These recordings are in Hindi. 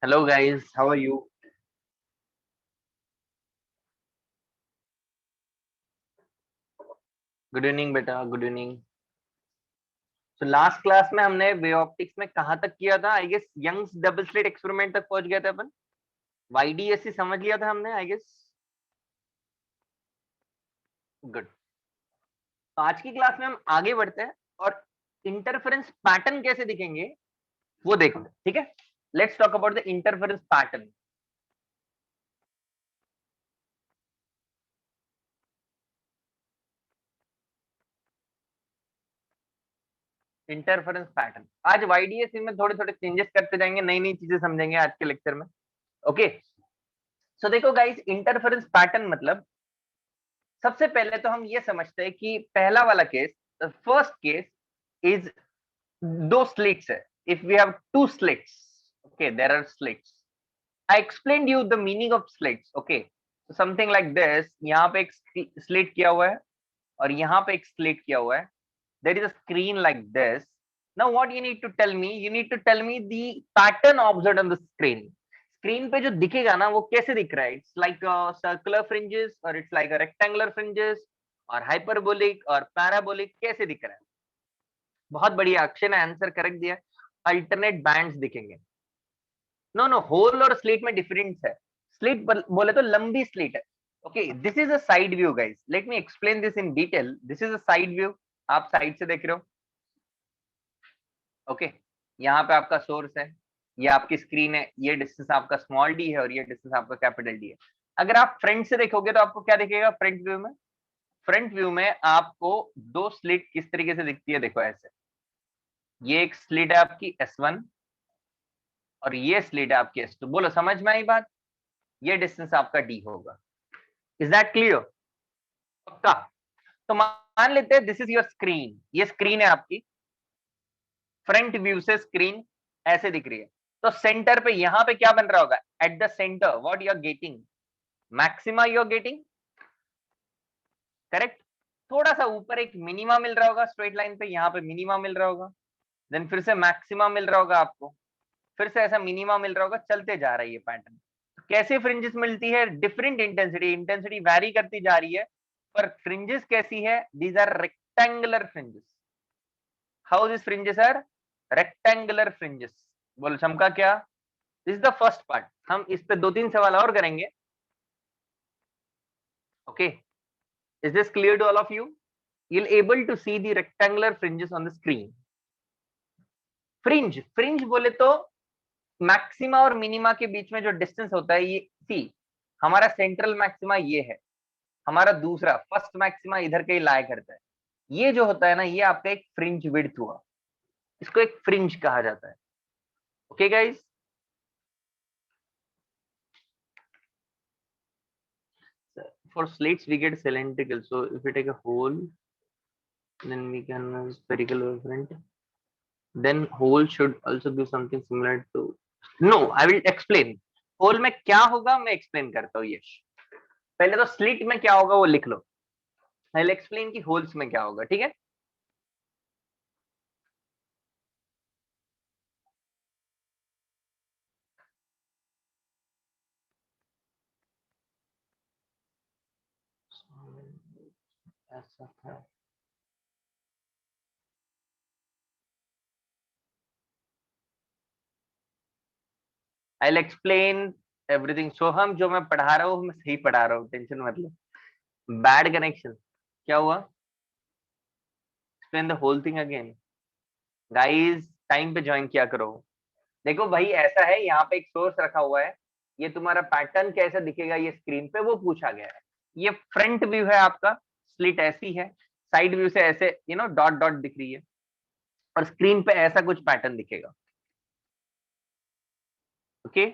Hello guys, how are you? Good evening बेटा, गुड इवनिंग। तो लास्ट क्लास में हमने वे ऑप्टिक्स में कहाँ तक किया था? I guess Young's double slit experiment तक पहुंच गए थे अपन। वाईडीएससी समझ लिया था हमने, आई गेस। गुड। तो आज की क्लास में हम आगे बढ़ते हैं और इंटरफेरेंस पैटर्न कैसे दिखेंगे वो देखते हैं, ठीक है। Let's talk about the interference pattern. Interference pattern आज वाईडीएससी में थोड़े थोड़े चेंजेस करते जाएंगे, नई नई चीजें समझेंगे आज के लेक्चर में। ओके, सो देखो गाइस, इंटरफेरेंस पैटर्न मतलब सबसे पहले तो हम ये समझते हैं कि पहला वाला केस, फर्स्ट केस इज दो स्लिट्स है। If we have two slits, okay, there are slits. I explained you the meaning of slits, okay. Something like this, यहाँ पे एक स्लिट किया हुआ है और यहाँ पे एक स्लिट किया हुआ है। There is a screen like this. Now what you need to tell me, you need to tell me the pattern observed on the screen. Screen पे जो दिखेगा ना वो कैसे दिख रहा है? इट्स लाइक सर्कुलर फ्रिंजेस और इट्स लाइक रेक्टेंगुलर फ्रिंजेस और हाइपरबोलिक और पैराबोलिक, कैसे दिख रहा है? बहुत बढ़िया, अक्षय ने आंसर करेक्ट दिया। अल्टरनेट बैंड्स दिखेंगे। नो नो, होल और स्लिट में डिफरेंस है। स्लिट बोले तो लंबी स्लिट है। Okay, this is a side view guys, let me explain this in detail. This is a side view, आप साइड से देख रहे हो। ओके, यहाँ पे आपका सोर्स है, ये आपकी स्क्रीन है, ये डिस्टेंस आपका स्मॉल डी है और ये डिस्टेंस आपका कैपिटल डी है। अगर आप फ्रंट से देखोगे तो आपको क्या दिखेगा फ्रंट व्यू में? फ्रंट व्यू में आपको दो स्लिट किस तरीके से दिखती है, देखो ऐसे। ये एक स्लिट है आपकी S1 और ये स्लिट है आपकी S2। बोलो समझ में आई बात? ये डिस्टेंस आपका डी होगा। Is that clear? पक्का? तो मान लेते हैं दिस इज योर स्क्रीन, ये स्क्रीन है आपकी। फ्रंट व्यू से स्क्रीन ऐसे दिख रही है। तो सेंटर पे यहां पे क्या बन रहा होगा? At the centre what you are getting? Maxima you are getting, correct. थोड़ा सा ऊपर एक मिनिमा मिल रहा होगा स्ट्रेट लाइन पे, यहाँ पे मिनिमा मिल रहा होगा। देन फिर से मैक्सिमा मिल रहा होगा आपको, फिर से ऐसा मिनिमा मिल रहा होगा, चलते जा रहा है ये पैटर्न। तो कैसे फ्रिंजेस मिलती है? डिफरेंट इंटेंसिटी, इंटेंसिटी वैरी करती जा रही है, पर फ्रिंजेस कैसी है? These are rectangular fringes. How this fringes are rectangular fringes? बोलो चमका क्या? This is the first part. हम इस पे दो तीन सवाल और करेंगे। Okay, is this clear to all of you? you'll able to see the rectangular fringes on the screen. Fringe, fringe बोले तो मैक्सिमा और मिनिमा के बीच में जो डिस्टेंस होता है, ये सी हमारा सेंट्रल मैक्सिमा ये है, हमारा दूसरा फर्स्ट मैक्सिमा इधर कहीं लाया करता है। ये जो होता है ना, ये आपका एक फ्रिंज विड्थ हुआ, इसको एक फ्रिंज कहा जाता है। Okay guys, for slits we get cylindrical, so if we take a hole then we can spherical wavefront, then hole should also give something similar to, no I will explain। Hole में क्या होगा मैं एक्सप्लेन करता हूँ यश। पहले तो स्लिट में क्या होगा वो लिख लो, आई विल एक्सप्लेन कि होल्स में क्या होगा, ठीक है। ऐसा था, आई विल एक्सप्लेन एवरीथिंग। सोहम, जो मैं पढ़ा रहा हूँ मैं सही पढ़ा रहा हूँ, टेंशन मत लो। बैड कनेक्शन, क्या हुआ? Explain the whole thing again. Guys time पे ज्वाइन किया करो। देखो भाई ऐसा है, यहाँ पे एक सोर्स रखा हुआ है, ये तुम्हारा पैटर्न कैसे दिखेगा ये स्क्रीन पे वो पूछा गया है। ये फ्रंट व्यू है आपका, स्लिट ऐसी है, साइड व्यू से ऐसे डॉट डॉट दिख रही है और स्क्रीन पे ऐसा कुछ पैटर्न दिखेगा। ओके,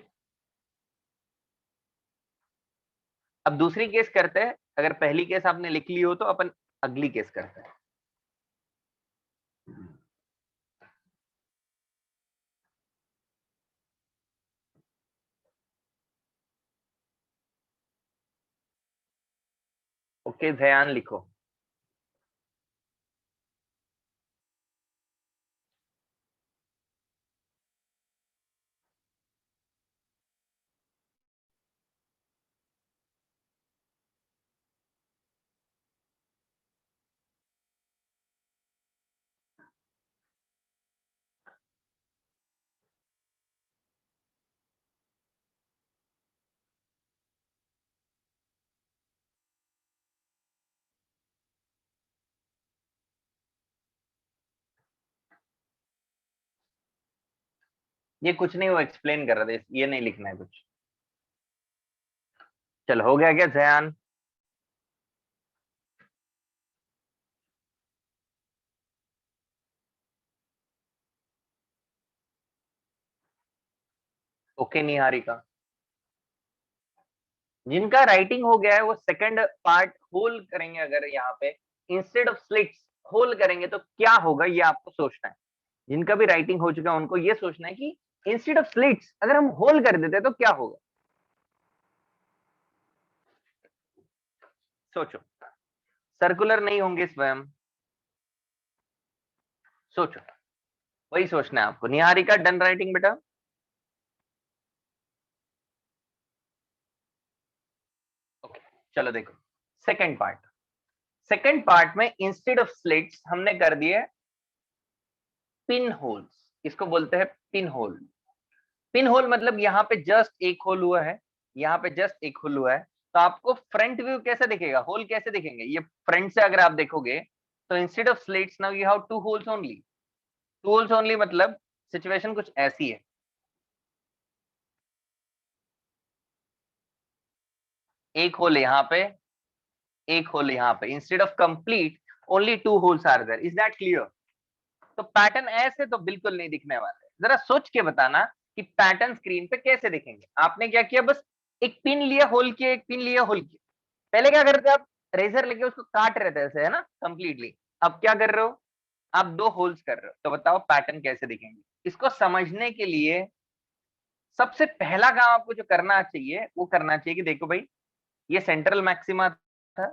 अब दूसरी केस करते हैं। अगर पहली केस आपने लिख ली हो तो अपन अगली केस करते हैं। ओके, ध्यान लिखो। ये कुछ नहीं, वो एक्सप्लेन कर रहे थे, ये नहीं लिखना है कुछ। चल हो गया क्या जयान? ओके निहारिका, जिनका राइटिंग हो गया है वो सेकंड पार्ट होल करेंगे। अगर यहाँ पे इंस्टेड ऑफ स्लिट्स होल करेंगे तो क्या होगा, ये आपको सोचना है। जिनका भी राइटिंग हो चुका है उनको ये सोचना है कि इंस्टेड ऑफ स्लिट्स अगर हम होल कर देते तो क्या होगा। सोचो, सर्कुलर नहीं होंगे स्वयं, सोचो, वही सोचना है आपको। निहारिका डन राइटिंग बेटा? ओके, चलो देखो सेकंड पार्ट। सेकंड पार्ट में इंस्टेड ऑफ स्लिट्स हमने कर दिए पिन होल्स। इसको बोलते हैं पिन होल। पिन होल मतलब यहाँ पे जस्ट एक होल हुआ है, यहाँ पे जस्ट एक होल हुआ है। तो आपको फ्रंट व्यू कैसे दिखेगा, होल कैसे दिखेंगे? ये फ्रंट से अगर आप देखोगे तो instead of slits now you have two holes only. Two holes only मतलब सिचुएशन कुछ ऐसी है, एक होल यहाँ पे, एक होल यहाँ पे, instead of complete only two holes are there. Is that clear? तो पैटर्न ऐसे तो बिल्कुल नहीं दिखने वाले। जरा सोच के बताना कि पैटर्न स्क्रीन पे कैसे दिखेंगे। आपने क्या किया, बस एक पिन लिया होल किया, एक पिन लिया होल किया। पहले क्या करते आप, रेजर लेके उसको काट रहे थे ऐसे, है ना, कंप्लीटली। अब क्या कर रहे हो, आप दो होल्स कर रहे हो। तो बताओ पैटर्न कैसे दिखेंगे। इसको समझने के लिए सबसे पहला काम आपको जो करना चाहिए वो करना चाहिए कि देखो भाई, ये सेंट्रल मैक्सिमा था,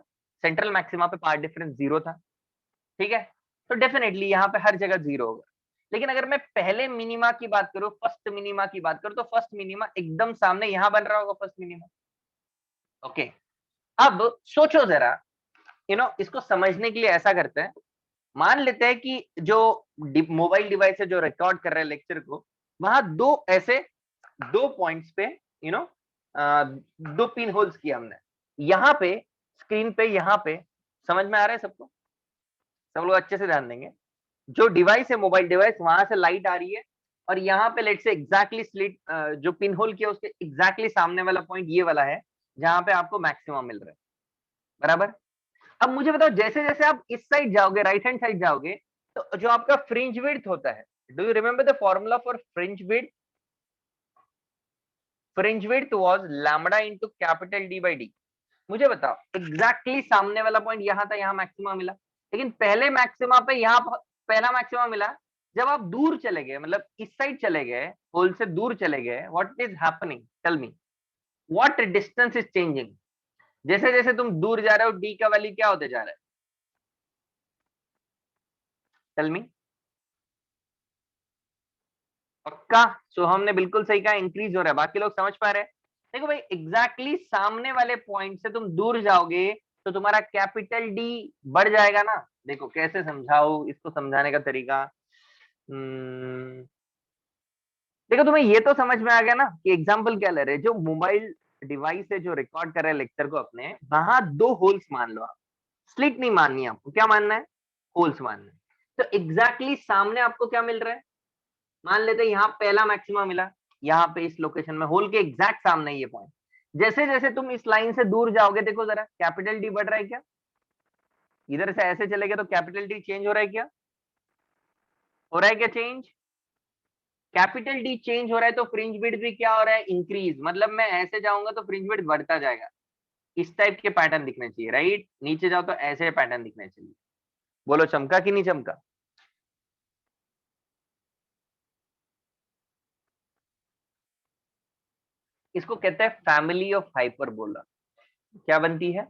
सेंट्रल मैक्सिमा पे पार्ट डिफरेंस जीरो था, ठीक है। तो डेफिनेटली यहाँ पे हर जगह जीरो होगा। लेकिन अगर मैं पहले मिनिमा की बात करूं, फर्स्ट मिनिमा की बात करूं, तो फर्स्ट मिनिमा एकदम सामने यहां बन रहा होगा, फर्स्ट मिनिमा। ओके, अब सोचो जरा, इसको समझने के लिए ऐसा करते हैं। मान लेते हैं कि जो मोबाइल डिवाइस है जो रिकॉर्ड कर रहे हैं लेक्चर को, वहां दो ऐसे दो पॉइंट्स पे यू नो दो पिन होल्स किया हमने, यहाँ पे स्क्रीन पे, यहाँ पे। समझ में आ रहा है सबको? सब लोग अच्छे से ध्यान देंगे। जो डिवाइस है, मोबाइल डिवाइस, वहां से लाइट आ रही है, और यहाँ पे लेट से एग्जैक्टली स्लिट जो पिन होल किया उसके एग्जैक्टली सामने वाला पॉइंट ये वाला है, जहां पे आपको मैक्सिमम मिल रहा है, बराबर। अब मुझे बताओ, जैसे जैसे आप इस साइड जाओगे, राइट हैंड साइड जाओगे, तो जो आपका फ्रिंज विड्थ होता है, do you remember the formula for fringe width? Fringe width was lambda into capital D by D. मुझे बताओ, एग्जैक्टली सामने वाला पॉइंट यहाँ था, यहाँ मैक्सिमा मिला। लेकिन पहले मैक्सिमा पे यहाँ पहला मैक्सिमा मिला। जब आप दूर चले गए, मतलब इस साइड चले गए, होल से दूर चले गए, what is happening, tell me, what distance is changing? जैसे जैसे तुम दूर जा रहे हो, डी का वैल्यू क्या होते जा रहा है, टेल मी। पक्का? सो हमने बिल्कुल सही कहा, इंक्रीज हो रहा है। बाकी लोग समझ पा रहे हैं? देखो भाई, एग्जैक्टली सामने वाले पॉइंट से तुम दूर जाओगे तो तुम्हारा कैपिटल डी बढ़ जाएगा ना। देखो कैसे समझाओ, इसको समझाने का तरीका। देखो, तुम्हें ये तो समझ में आ गया ना कि एग्जाम्पल क्या ले रहे हैं। जो मोबाइल डिवाइस है जो रिकॉर्ड कर रहे हैं लेक्चर को अपने, वहां दो होल्स मान लो आप। स्लिट नहीं माननी है आपको, क्या मानना है, होल्स मानना है। तो एग्जैक्टली सामने आपको क्या मिल रहा है, मान लेते हैं यहाँ पहला मैक्सिमा मिला, यहाँ पे इस लोकेशन में, होल के एग्जैक्ट सामने ये पॉइंट। जैसे जैसे तुम इस लाइन से दूर जाओगे, देखो जरा कैपिटल डी बढ़ रहा है क्या? इधर से ऐसे चले गए तो कैपिटल डी चेंज हो रहा है क्या? हो रहा है क्या चेंज? कैपिटल डी चेंज हो रहा है तो फ्रिंज विड्थ भी क्या हो रहा है, इंक्रीज। मतलब मैं ऐसे जाऊंगा तो फ्रिंज विड्थ बढ़ता जाएगा। इस टाइप के पैटर्न दिखने चाहिए, राइट। नीचे जाओ तो ऐसे पैटर्न दिखने चाहिए। बोलो चमका कि नहीं चमका? इसको कहते हैं फैमिली ऑफ हाइपरबोला। क्या बनती है?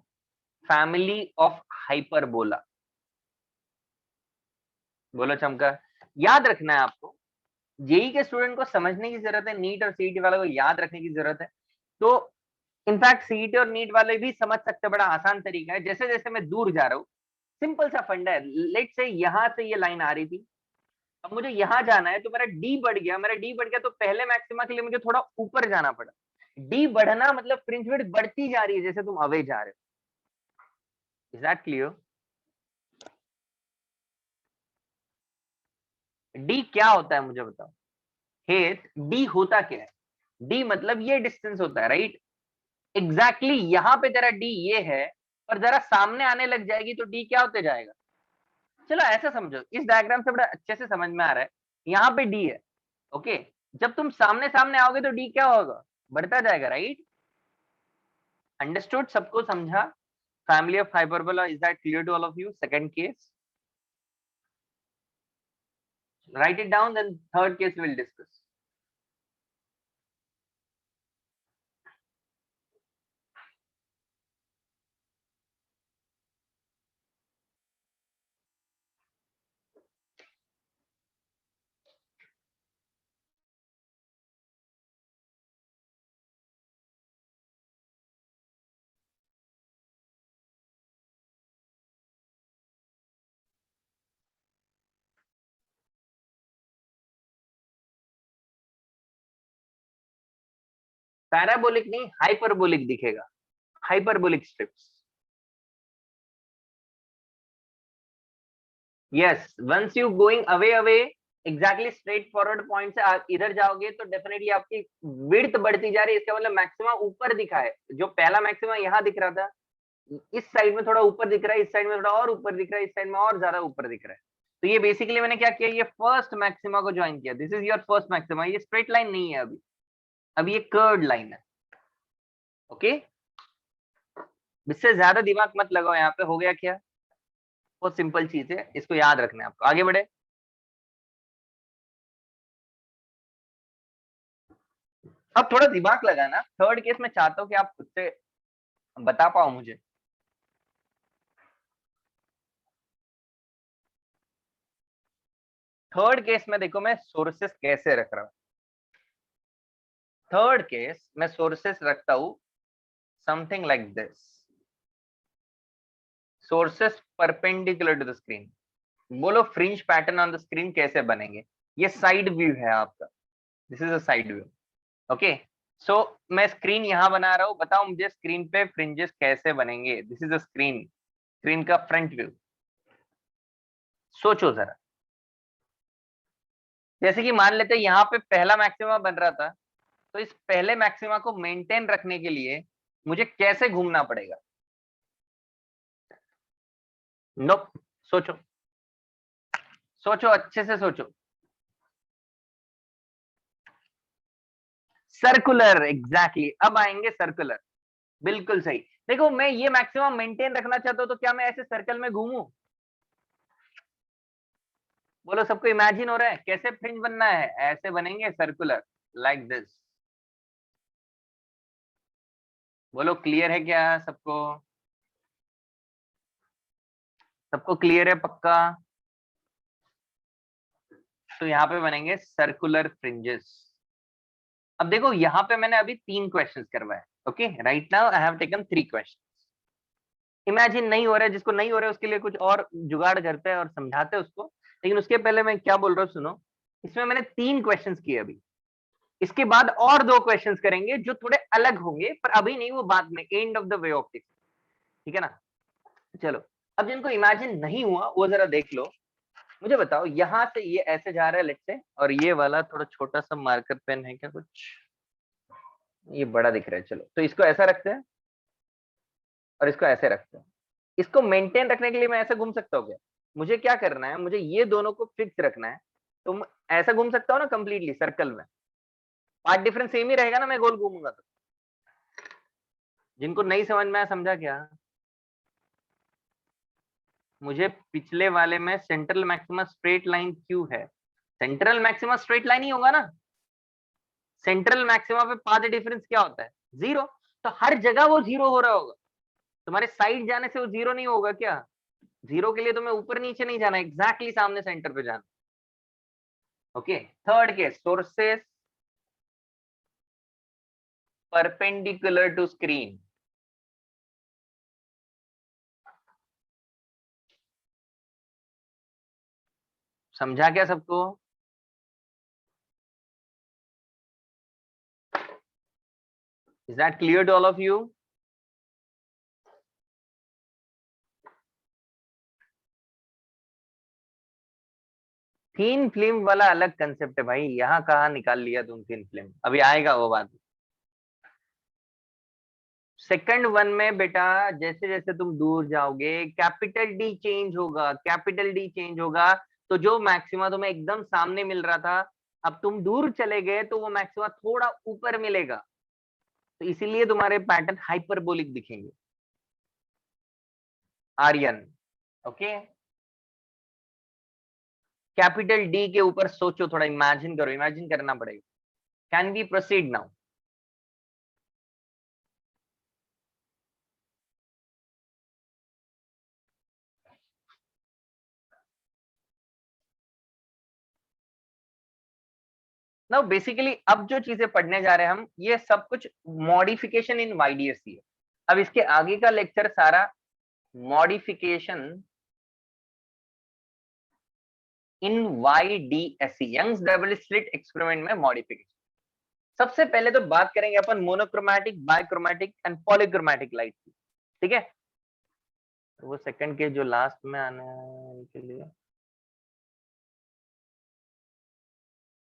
Family of hyperbola. बोलो चमका। याद रखना है आपको, जेई के स्टूडेंट को समझने की जरूरत है, नीट और सीईटी वालों को याद रखने की जरूरत है। तो इनफैक्ट सीईटी और नीट वाले भी समझ सकते हैं, बड़ा आसान तरीका है। जैसे जैसे मैं दूर जा रहा हूँ, सिंपल सा फंडा है। लेट से यहाँ से ये लाइन आ रही थी, अब मुझे यहाँ जाना है, तो मेरा डी बढ़ गया। मेरा डी बढ़ गया तो पहले मैक्सिमा के लिए मुझे थोड़ा ऊपर जाना पड़ा। डी बढ़ना मतलब फ्रिंज विड्थ बढ़ती जा रही है जैसे तुम अवे जा रहे हो। Is that clear? डी क्या होता है मुझे बताओ? हेत डी होता क्या है, डी मतलब ये डिस्टेंस होता है, राइट। एग्जैक्टली यहाँ पे तेरा डी ये है, और जरा सामने आने लग जाएगी तो डी क्या होते जाएगा। चलो ऐसा समझो, इस डायग्राम से बड़ा अच्छे से समझ में आ रहा है, यहाँ पे डी है, ओके। जब तुम सामने सामने आओगे तो डी क्या होगा, बढ़ता जाएगा, राइट। अंडरस्टूड, सबको समझा। Family of hyperbola, is that clear to all of you. Second case, write it down, then third case we'll discuss. Parabolic नहीं, हाइपरबोलिक दिखेगा, hyperbolic strips. Yes, once you going away away, exactly straight forward point से इधर जाओगे तो डेफिनेटली आपकी विड्थ बढ़ती जा रही है, इसका मतलब मैक्सिमा ऊपर दिखा है। जो पहला मैक्सिमा यहाँ दिख रहा था, इस साइड में थोड़ा ऊपर दिख रहा है, इस साइड में थोड़ा और ऊपर दिख रहा है, इस साइड में और ज्यादा ऊपर दिख रहा है। तो ये बेसिकली मैंने क्या किया, ये फर्स्ट मैक्सिमा को ज्वाइन किया, this is your first maxima. ये स्ट्रेट लाइन नहीं है अभी, अभी ये कर्व्ड लाइन है, ओके। इससे ज्यादा दिमाग मत लगाओ, यहाँ पे हो गया क्या, बहुत सिंपल चीज है, इसको याद रखना है आपको। आगे बढ़े, अब थोड़ा दिमाग लगाना। थर्ड केस में चाहता हूँ कि आप खुद से बता पाओ मुझे। थर्ड केस में देखो मैं सोर्सेस कैसे रख रहा हूं। थर्ड केस में सोर्सेस रखता हूं something like this, sources perpendicular to the screen. बोलो fringe pattern on the screen कैसे बनेंगे। ये साइड व्यू है आपका, this is a side view, okay. So मैं स्क्रीन यहां बना रहा हूं, बताओ मुझे स्क्रीन पे फ्रिंजेस कैसे बनेंगे। This is a screen, screen का फ्रंट व्यू। सोचो जरा, जैसे कि मान लेते हैं यहाँ पे पहला मैक्सिमा बन रहा था, तो इस पहले मैक्सिमा को मेंटेन रखने के लिए मुझे कैसे घूमना पड़ेगा। नो, सोचो, सोचो अच्छे से सोचो। सर्कुलर, एग्जैक्टली, अब आएंगे सर्कुलर, बिल्कुल सही। देखो मैं ये मैक्सिमम मेंटेन रखना चाहता हूं, तो क्या मैं ऐसे सर्कल में घूमूं। बोलो सबको इमेजिन हो रहा है कैसे फ्रिंज बनना है, ऐसे बनेंगे सर्कुलर, लाइक दिस। बोलो क्लियर है क्या सबको, सबको क्लियर है पक्का। तो यहाँ पे बनेंगे सर्कुलर फ्रिंजेस। अब देखो यहाँ पे मैंने अभी 3 क्वेश्चंस करवाए, okay. Right now I have taken 3 question. Imagine नहीं हो रहा है, जिसको नहीं हो रहा है उसके लिए कुछ और जुगाड़ करते हैं और समझाते हैं उसको। लेकिन उसके पहले मैं क्या बोल रहा हूँ सुनो, इसमें मैंने 3 क्वेश्चंस किए अभी, इसके बाद और 2 क्वेश्चंस करेंगे जो थोड़े अलग होंगे, पर अभी नहीं, वो बाद में, end of the way optics, ठीक है ना। चलो, अब जिनको इमेजिन नहीं हुआ वो जरा देख लो। मुझे बताओ, यहाँ से ये ऐसे जा रहा है लेट से, और ये वाला थोड़ा छोटा सा मार्कर पेन है क्या कुछ, ये बड़ा दिख रहा है। चलो तो इसको ऐसा रखते हैं और इसको ऐसे रखते हैं। इसको मेंटेन रखने के लिए मैं ऐसे घूम सकता हूँ क्या, मुझे क्या करना है, मुझे ये दोनों को फिक्स रखना है। तो मैं ऐसा घूम सकता हूँ ना कंप्लीटली सर्कल में, पार्ट डिफरेंस सेम ही रहेगा ना, मैं गोल घूमूंगा तो। जिनको नहीं समझ में आया, समझा क्या। मुझे पिछले वाले में सेंट्रल मैक्सिमा स्ट्रेट लाइन क्यों है, सेंट्रल मैक्सिमा स्ट्रेट लाइन ही होगा ना। सेंट्रल मैक्सिमा पे पाथ डिफरेंस क्या होता है, 0। तो हर जगह वो 0 हो रहा होगा, तुम्हारे साइड जाने से वो 0 नहीं होगा क्या। 0 के लिए तुम्हें ऊपर नीचे नहीं जाना, एग्जैक्टली सामने सेंटर पे जाना, okay. Third case, sources perpendicular to screen. समझा क्या सबको। Is that clear to all of you. Thin film वाला अलग कंसेप्ट है भाई, यहाँ कहाँ निकाल लिया तुम थीन फिल्म, अभी आएगा वो बात। सेकंड वन में बेटा जैसे जैसे तुम दूर जाओगे कैपिटल डी चेंज होगा, कैपिटल डी चेंज होगा, तो जो मैक्सिमा तुम्हें एकदम सामने मिल रहा था, अब तुम दूर चले गए तो वो मैक्सिमा थोड़ा ऊपर मिलेगा, तो इसीलिए तुम्हारे पैटर्न हाइपरबोलिक दिखेंगे। आर्यन, ओके, कैपिटल डी के ऊपर सोचो, थोड़ा इमेजिन करो, इमेजिन करना पड़ेगा। Can we proceed now? Now basically अब जो चीजें पढ़ने जा रहे हैं हम, ये सब कुछ मॉडिफिकेशन इन वाईडीएससी है। अब इसके आगे का लेक्चर सारा modification in YDSC, Young's double slit experiment में मॉडिफिकेशन। सबसे पहले तो बात करेंगे अपन monochromatic, bichromatic and polychromatic light की, ठीक है? तो वो सेकंड के जो लास्ट में आने हैं इनके लिए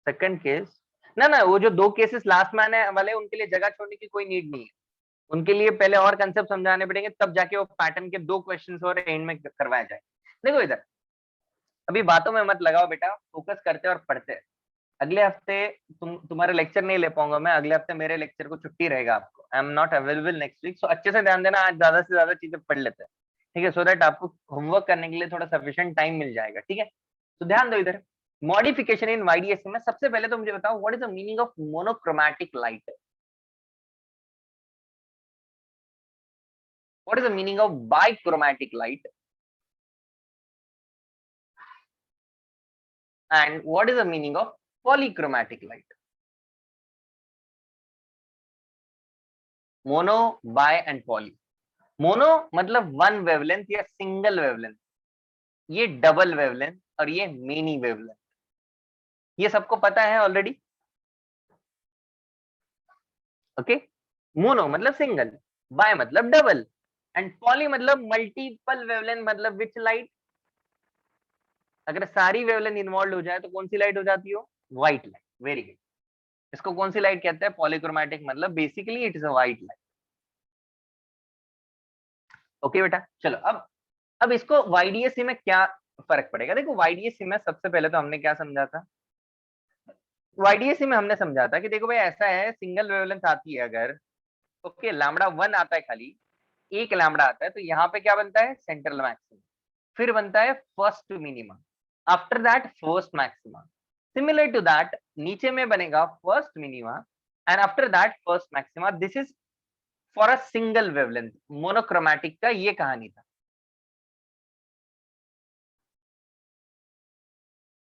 सेकंड केस, ना ना वो जो दो केसेस लास्ट में आने वाले हैं उनके लिए जगह छोड़ने की कोई नीड नहीं है, उनके लिए पहले और कंसेप्ट समझाने पड़ेंगे, तब जाके वो पैटर्न के दो क्वेश्चंस और एंड में करवाया जाए। देखो इधर, अभी बातों में मत लगाओ बेटा, फोकस करते और पढ़ते। अगले हफ्ते तुम्हारे लेक्चर नहीं ले पाऊंगा मैं, अगले हफ्ते मेरे लेक्चर को छुट्टी रहेगा, आपको I am not available next week, so अच्छे से ध्यान देना, आज ज्यादा से ज्यादा चीजें पढ़ लेते हैं, ठीक है, सो दैट आपको होमवर्क करने के लिए थोड़ा सफिशिएंट टाइम मिल जाएगा, ठीक है? तो ध्यान दो इधर, मॉडिफिकेशन इन वाईडीएससी में सबसे पहले तो मुझे बताओ what is the meaning of monochromatic light, what is the meaning of bichromatic light, and what is the meaning of polychromatic light? Mono, bi and poly. Mono मतलब वन वेवलेंथ या सिंगल वेवलेंथ, ये डबल वेवलेंथ और ये मेनी वेवलेंथ, ये सबको पता है ऑलरेडी, ओके? मोनो मतलब सिंगल, बाय मतलब डबल, एंड पॉली मतलब मल्टीपल वेवलेंथ, मतलब विच लाइट, अगर सारी वेवलेंथ इन्वॉल्व हो जाए तो कौन सी लाइट हो जाती हो? White light, very good. इसको कौन सी लाइट कहते हैं? पॉलीक्रोमैटिक, मतलब basically it is a white light, okay बेटा? चलो अब इसको वाईडीएससी में क्या फर्क पड़ेगा, देखो वाईडीएससी में सबसे पहले तो हमने क्या समझा था, वाईडीएससी में हमने समझा था कि देखो भाई ऐसा है, सिंगल वेवलेंथ आती है अगर, ओके, लैम्बडा 1 आता है, खाली एक लैम्बडा आता है, तो यहाँ पे क्या बनता है? सेंट्रल मैक्सिमा, फिर बनता है first minima, after that first maxima, similar to that नीचे में बनेगा first minima and after that first maxima, this is for a single wavelength. Monochromatic का ये कहानी था,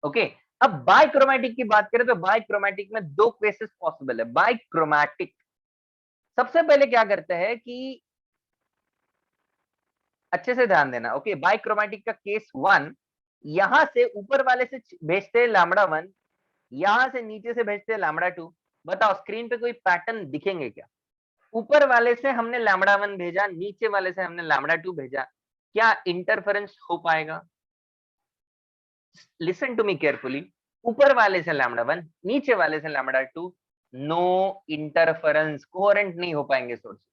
ओके? अब बायक्रोमैटिक की बात करें तो बायक्रोमैटिक में दो केसेस पॉसिबल है। बायक्रोमैटिक सबसे पहले क्या करते हैं कि, अच्छे से ध्यान देना, ओके? बायक्रोमैटिक का केस वन, यहां से ऊपर वाले से भेजते हैं लैम्बडा 1, यहां से नीचे से भेजते हैं लैम्बडा 2। बताओ स्क्रीन पे कोई पैटर्न दिखेंगे क्या? ऊपर वाले से हमने लैम्बडा 1 भेजा, नीचे वाले से हमने लैम्बडा 2 भेजा, क्या इंटरफेरेंस हो पाएगा? लिसन टू मी केयरफुली, ऊपर वाले से लैम्बडा 1, नीचे वाले से लैम्बडा 2, नो इंटरफेरेंस, कोहेरेंट नहीं हो पाएंगे सोर्सेस।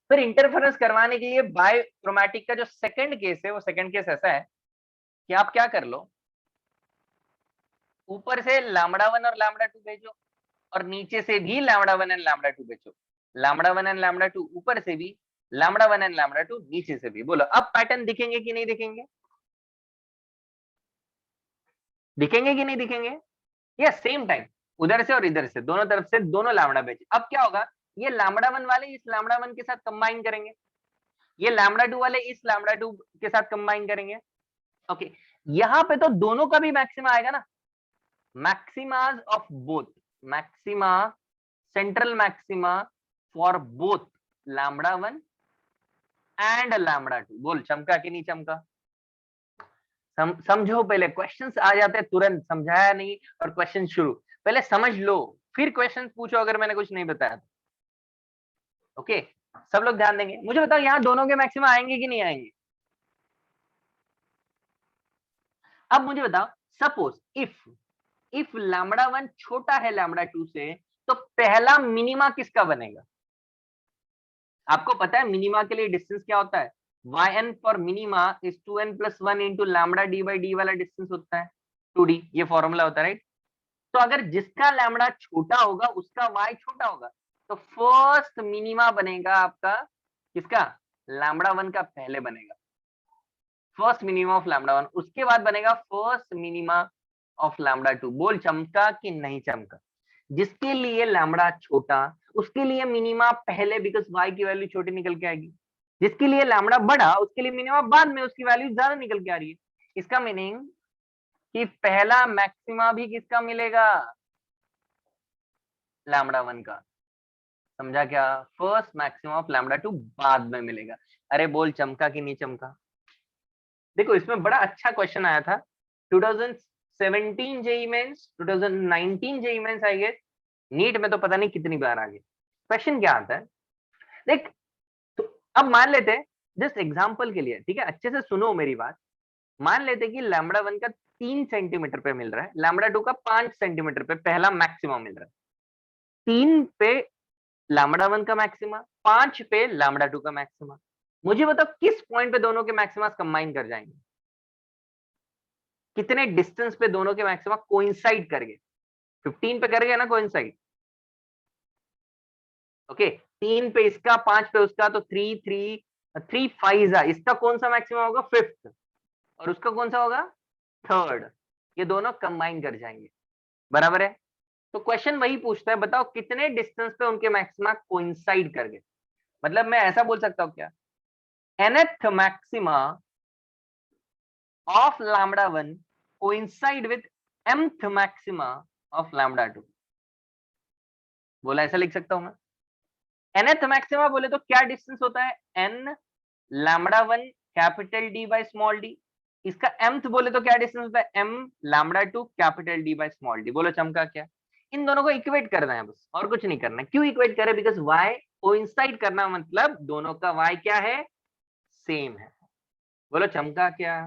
फिर इंटरफेरेंस करवाने के लिए बायक्रोमैटिक का जो सेकंड केस है, वो सेकंड केस ऐसा है कि आप क्या कर लो, ऊपर से लैम्बडा 1 और लैम्बडा 2 भेजो, और नीचे से भी लैम्बडा 1 एंड लैम्बडा 2 भेजो, लैम्बडा 1 एंड लैम्बडा 2 ऊपर से भी, लैम्बडा 1 एंड लैम्बडा 2 नीचे से भी। बोलो अब पैटर्न दिखेंगे कि नहीं दिखेंगे? दिखेंगे कि नहीं दिखेंगे? या सेम टाइम उधर से और इधर से दोनों तरफ से दोनों लैम्बडा भेजे, अब क्या होगा, ये लैम्बडा 1 वाले इस लैम्बडा 1 के साथ कंबाइन करेंगे, ये लैम्बडा 2 वाले इस लैम्बडा 2 के साथ कंबाइन करेंगे, ओके? यहाँ पे तो दोनों का भी मैक्सिमा आएगा ना, maximas of both, maxima, central maxima for both lambda 1 and lambda 2। बोल चमका कि नहीं चमका? समझो, पहले क्वेश्चंस आ जाते हैं तुरंत, समझाया नहीं और क्वेश्चन शुरू, पहले समझ लो फिर क्वेश्चन पूछो अगर मैंने कुछ नहीं बताया तो, ओके? सब लोग ध्यान देंगे। मुझे बताओ यहाँ दोनों के मैक्सिमा आएंगे कि नहीं आएंगे? अब मुझे बताओ सपोज इफ लैम्बडा 1 छोटा है लैम्बडा 2 से, तो पहला मिनिमा किसका बनेगा? आपको पता है मिनिमा के लिए डिस्टेंस क्या होता है? yn for minima is 2n plus 1 into lambda D by D वाला डिस्टेंस होता है 2d, ये फॉर्मूला होता है, राइट? तो अगर जिसका लैम्बडा छोटा होगा उसका y छोटा होगा, तो फर्स्ट मिनिमा बनेगा आपका किसका? लैम्बडा 1 का पहले बनेगा, फर्स्ट मिनिमा ऑफ लैम्बडा 1, उसके बाद बनेगा फर्स्ट मिनिमा ऑफ लैम्बडा 2। बोल चमका कि नहीं चमका? जिसके लिए लैम्बडा छोटा उसके लिए मिनिमा पहले, बिकॉज y की वैल्यू छोटी निकल के आएगी। जिसके लिए लैम्बडा बड़ा उसके लिए मिनिमा बाद में, उसकी वैल्यू ज्यादा निकल के आ रही है। इसका मीनिंग कि पहला मैक्सिमा भी किसका मिलेगा? लैम्बडा 1 का। समझा क्या? फर्स्ट मैक्सिमा ऑफ लैम्बडा 2 बाद में मिलेगा। अरे बोल चमका कि नहीं चमका? देखो इसमें बड़ा अच्छा क्वेश्चन आया था 2017 JEE Mains, 2019 JEE Mains I guess, NEET में तो पता नहीं कितनी बार आ गई। क्वेश्चन क्या आता है देख, तो अब मान लेते हैं जस्ट एग्जांपल के लिए, ठीक है, अच्छे से सुनो मेरी बात। मान लेते कि लैम्बडा 1 का 3 सेंटीमीटर पे मिल रहा है, लैम्बडा 2 का 5 सेंटीमीटर पे पहला मैक्सिमम मिल रहा है। 3 पे लैम्बडा 1 का मैक्सिमा, 5 पे लैम्बडा 2 का मैक्सिमा। मुझे बताओ किस पॉइंट पे दोनों के मैक्सिमा कंबाइन कर जाएंगे? कितने डिस्टेंस पे दोनों के मैक्सिमा कोइंसाइड करेंगे? 15 पे करेंगे ना कोइंसाइड, ओके। 3 पे इसका, 5 पे उसका, तो 3 3 3 5 इसका कौन सा मैक्सिमा होगा? फिफ्थ। और उसका कौन सा होगा? थर्ड। ये दोनों कंबाइन कर जाएंगे, बराबर है? तो क्वेश्चन वही पूछता है, बताओ कितने डिस्टेंस पे उनके मैक्सिमा कोइंसाइड कर गए। मतलब मैं ऐसा बोल सकता हूँ क्या, nth maxima of lambda 1 coincide with mth maxima of lambda 2। बोला ऐसा लिख सकता हूं मैं। nth मैक्सिमा बोले तो क्या डिस्टेंस होता है? n lambda 1 capital D by small d। इसका mth बोले तो क्या डिस्टेंस होता है? m lambda 2 capital D by small d। बोलो चमका क्या? इन दोनों को इक्वेट करना है बस, और कुछ नहीं करना है। क्यों इक्वेट करें? बिकॉज y कोइंसाइड करना मतलब दोनों का y क्या है? सेम है। बोलो चमका क्या?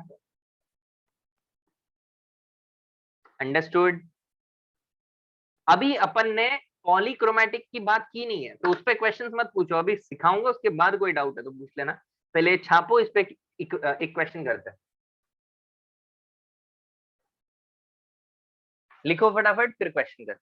अंडरस्टूड? अभी अपन ने पॉलीक्रोमेटिक की बात की नहीं है, तो उस पे क्वेश्चंस मत पूछो, अभी सिखाऊंगा, उसके बाद कोई डाउट है तो पूछ लेना। पहले छापो, इस पे एक क्वेश्चन करते हैं। लिखो फटाफट, फिर क्वेश्चन कर।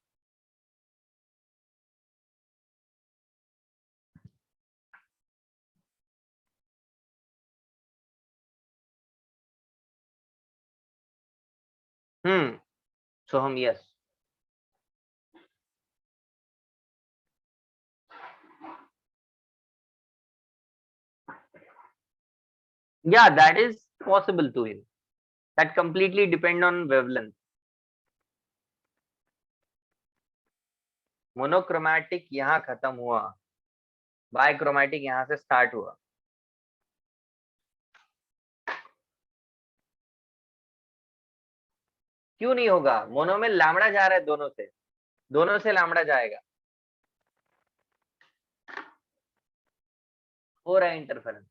सोहम yes. Yeah, that is possible to him. That completely depend on wavelength. Monochromatic यहाँ खत्म हुआ, बायक्रोमैटिक यहाँ से स्टार्ट हुआ। क्यों नहीं होगा? मोनो में लैम्बडा जा रहा है, दोनों से लैम्बडा जाएगा, हो रहा है इंटरफेरेंस।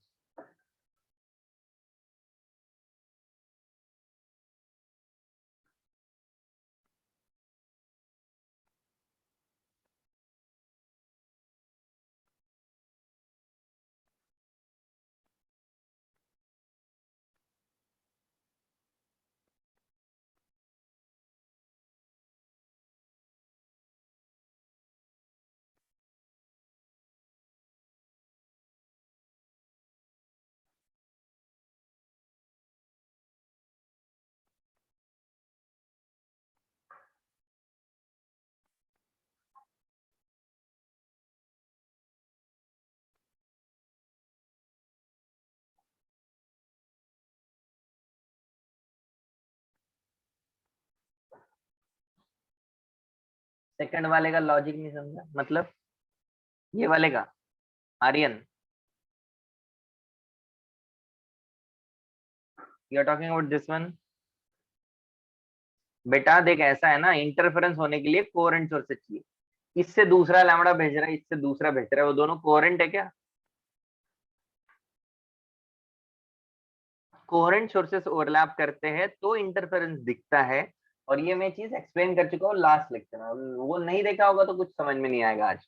सेकंड वाले का लॉजिक नहीं समझा? मतलब ये वाले का, Aryan, you are talking about this one. बेटा देख, ऐसा है ना, इंटरफेरेंस होने के लिए कोहेरेंट सोर्सेज चाहिए। इससे दूसरा लैम्बडा भेज रहा है, इससे दूसरा भेज रहा है, वो दोनों कोहेरेंट है क्या? कोहेरेंट सोर्सेस ओवरलैप करते हैं तो इंटरफेरेंस दिखता है। और ये मैं चीज एक्सप्लेन कर चुका हूँ लास्ट लेक्चर में, वो नहीं देखा होगा तो कुछ समझ में नहीं आएगा आज।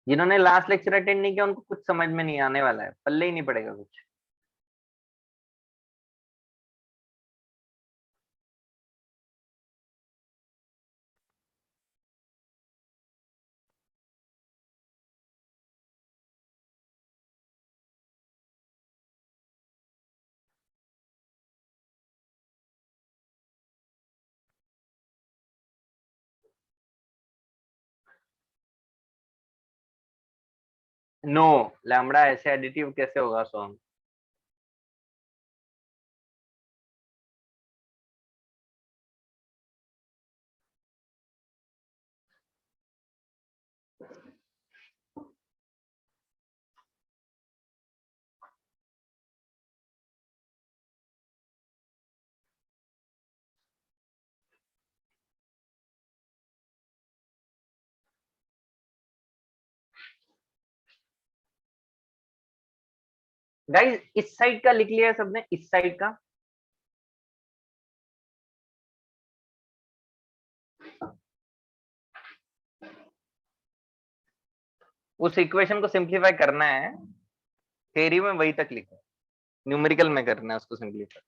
जिन्होंने लास्ट लेक्चर अटेंड नहीं किया उनको कुछ समझ में नहीं आने वाला है, पल्ले ही नहीं पड़ेगा कुछ। नो, लैम्बडा ऐसे एडिटिव कैसे होगा सोम? गाइस इस साइड का लिख लिया सबने, इस साइड का? उस इक्वेशन को सिंप्लीफाई करना है, थ्योरी में वही तक लिखो, न्यूमेरिकल में करना है उसको सिंप्लीफाई।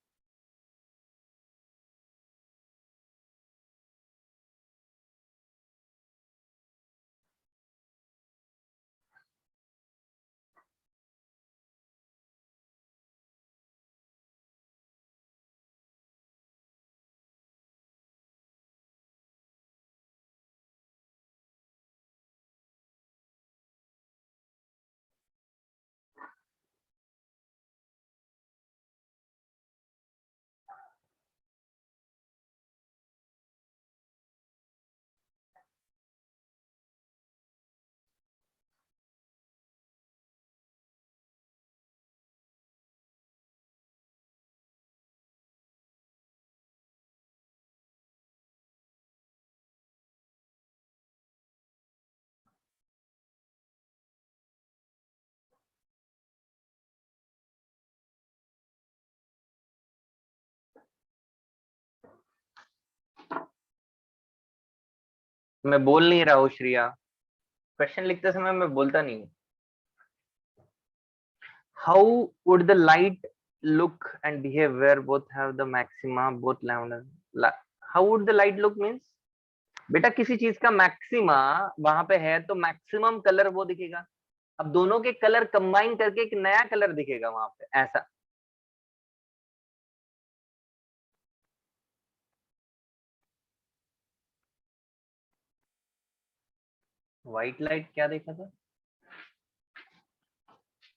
मैं बोल नहीं रहा हूँ श्रिया, क्वेश्चन लिखते समय मैं बोलता नहीं हूँ। How would the light look and behave where both have the maxima both lambda? How would the light look means, बेटा किसी चीज का मैक्सिमा वहां पे है तो मैक्सिमम कलर वो दिखेगा। अब दोनों के कलर कंबाइन करके एक नया कलर दिखेगा वहां पे, ऐसा। व्हाइट लाइट क्या देखा था?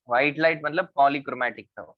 व्हाइट लाइट मतलब पॉलीक्रोमेटिक था वो।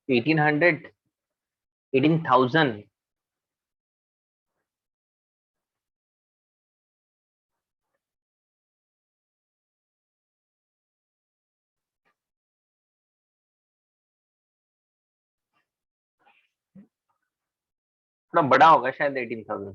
1800, 18,000? थोड़ा बड़ा होगा शायद 18,000।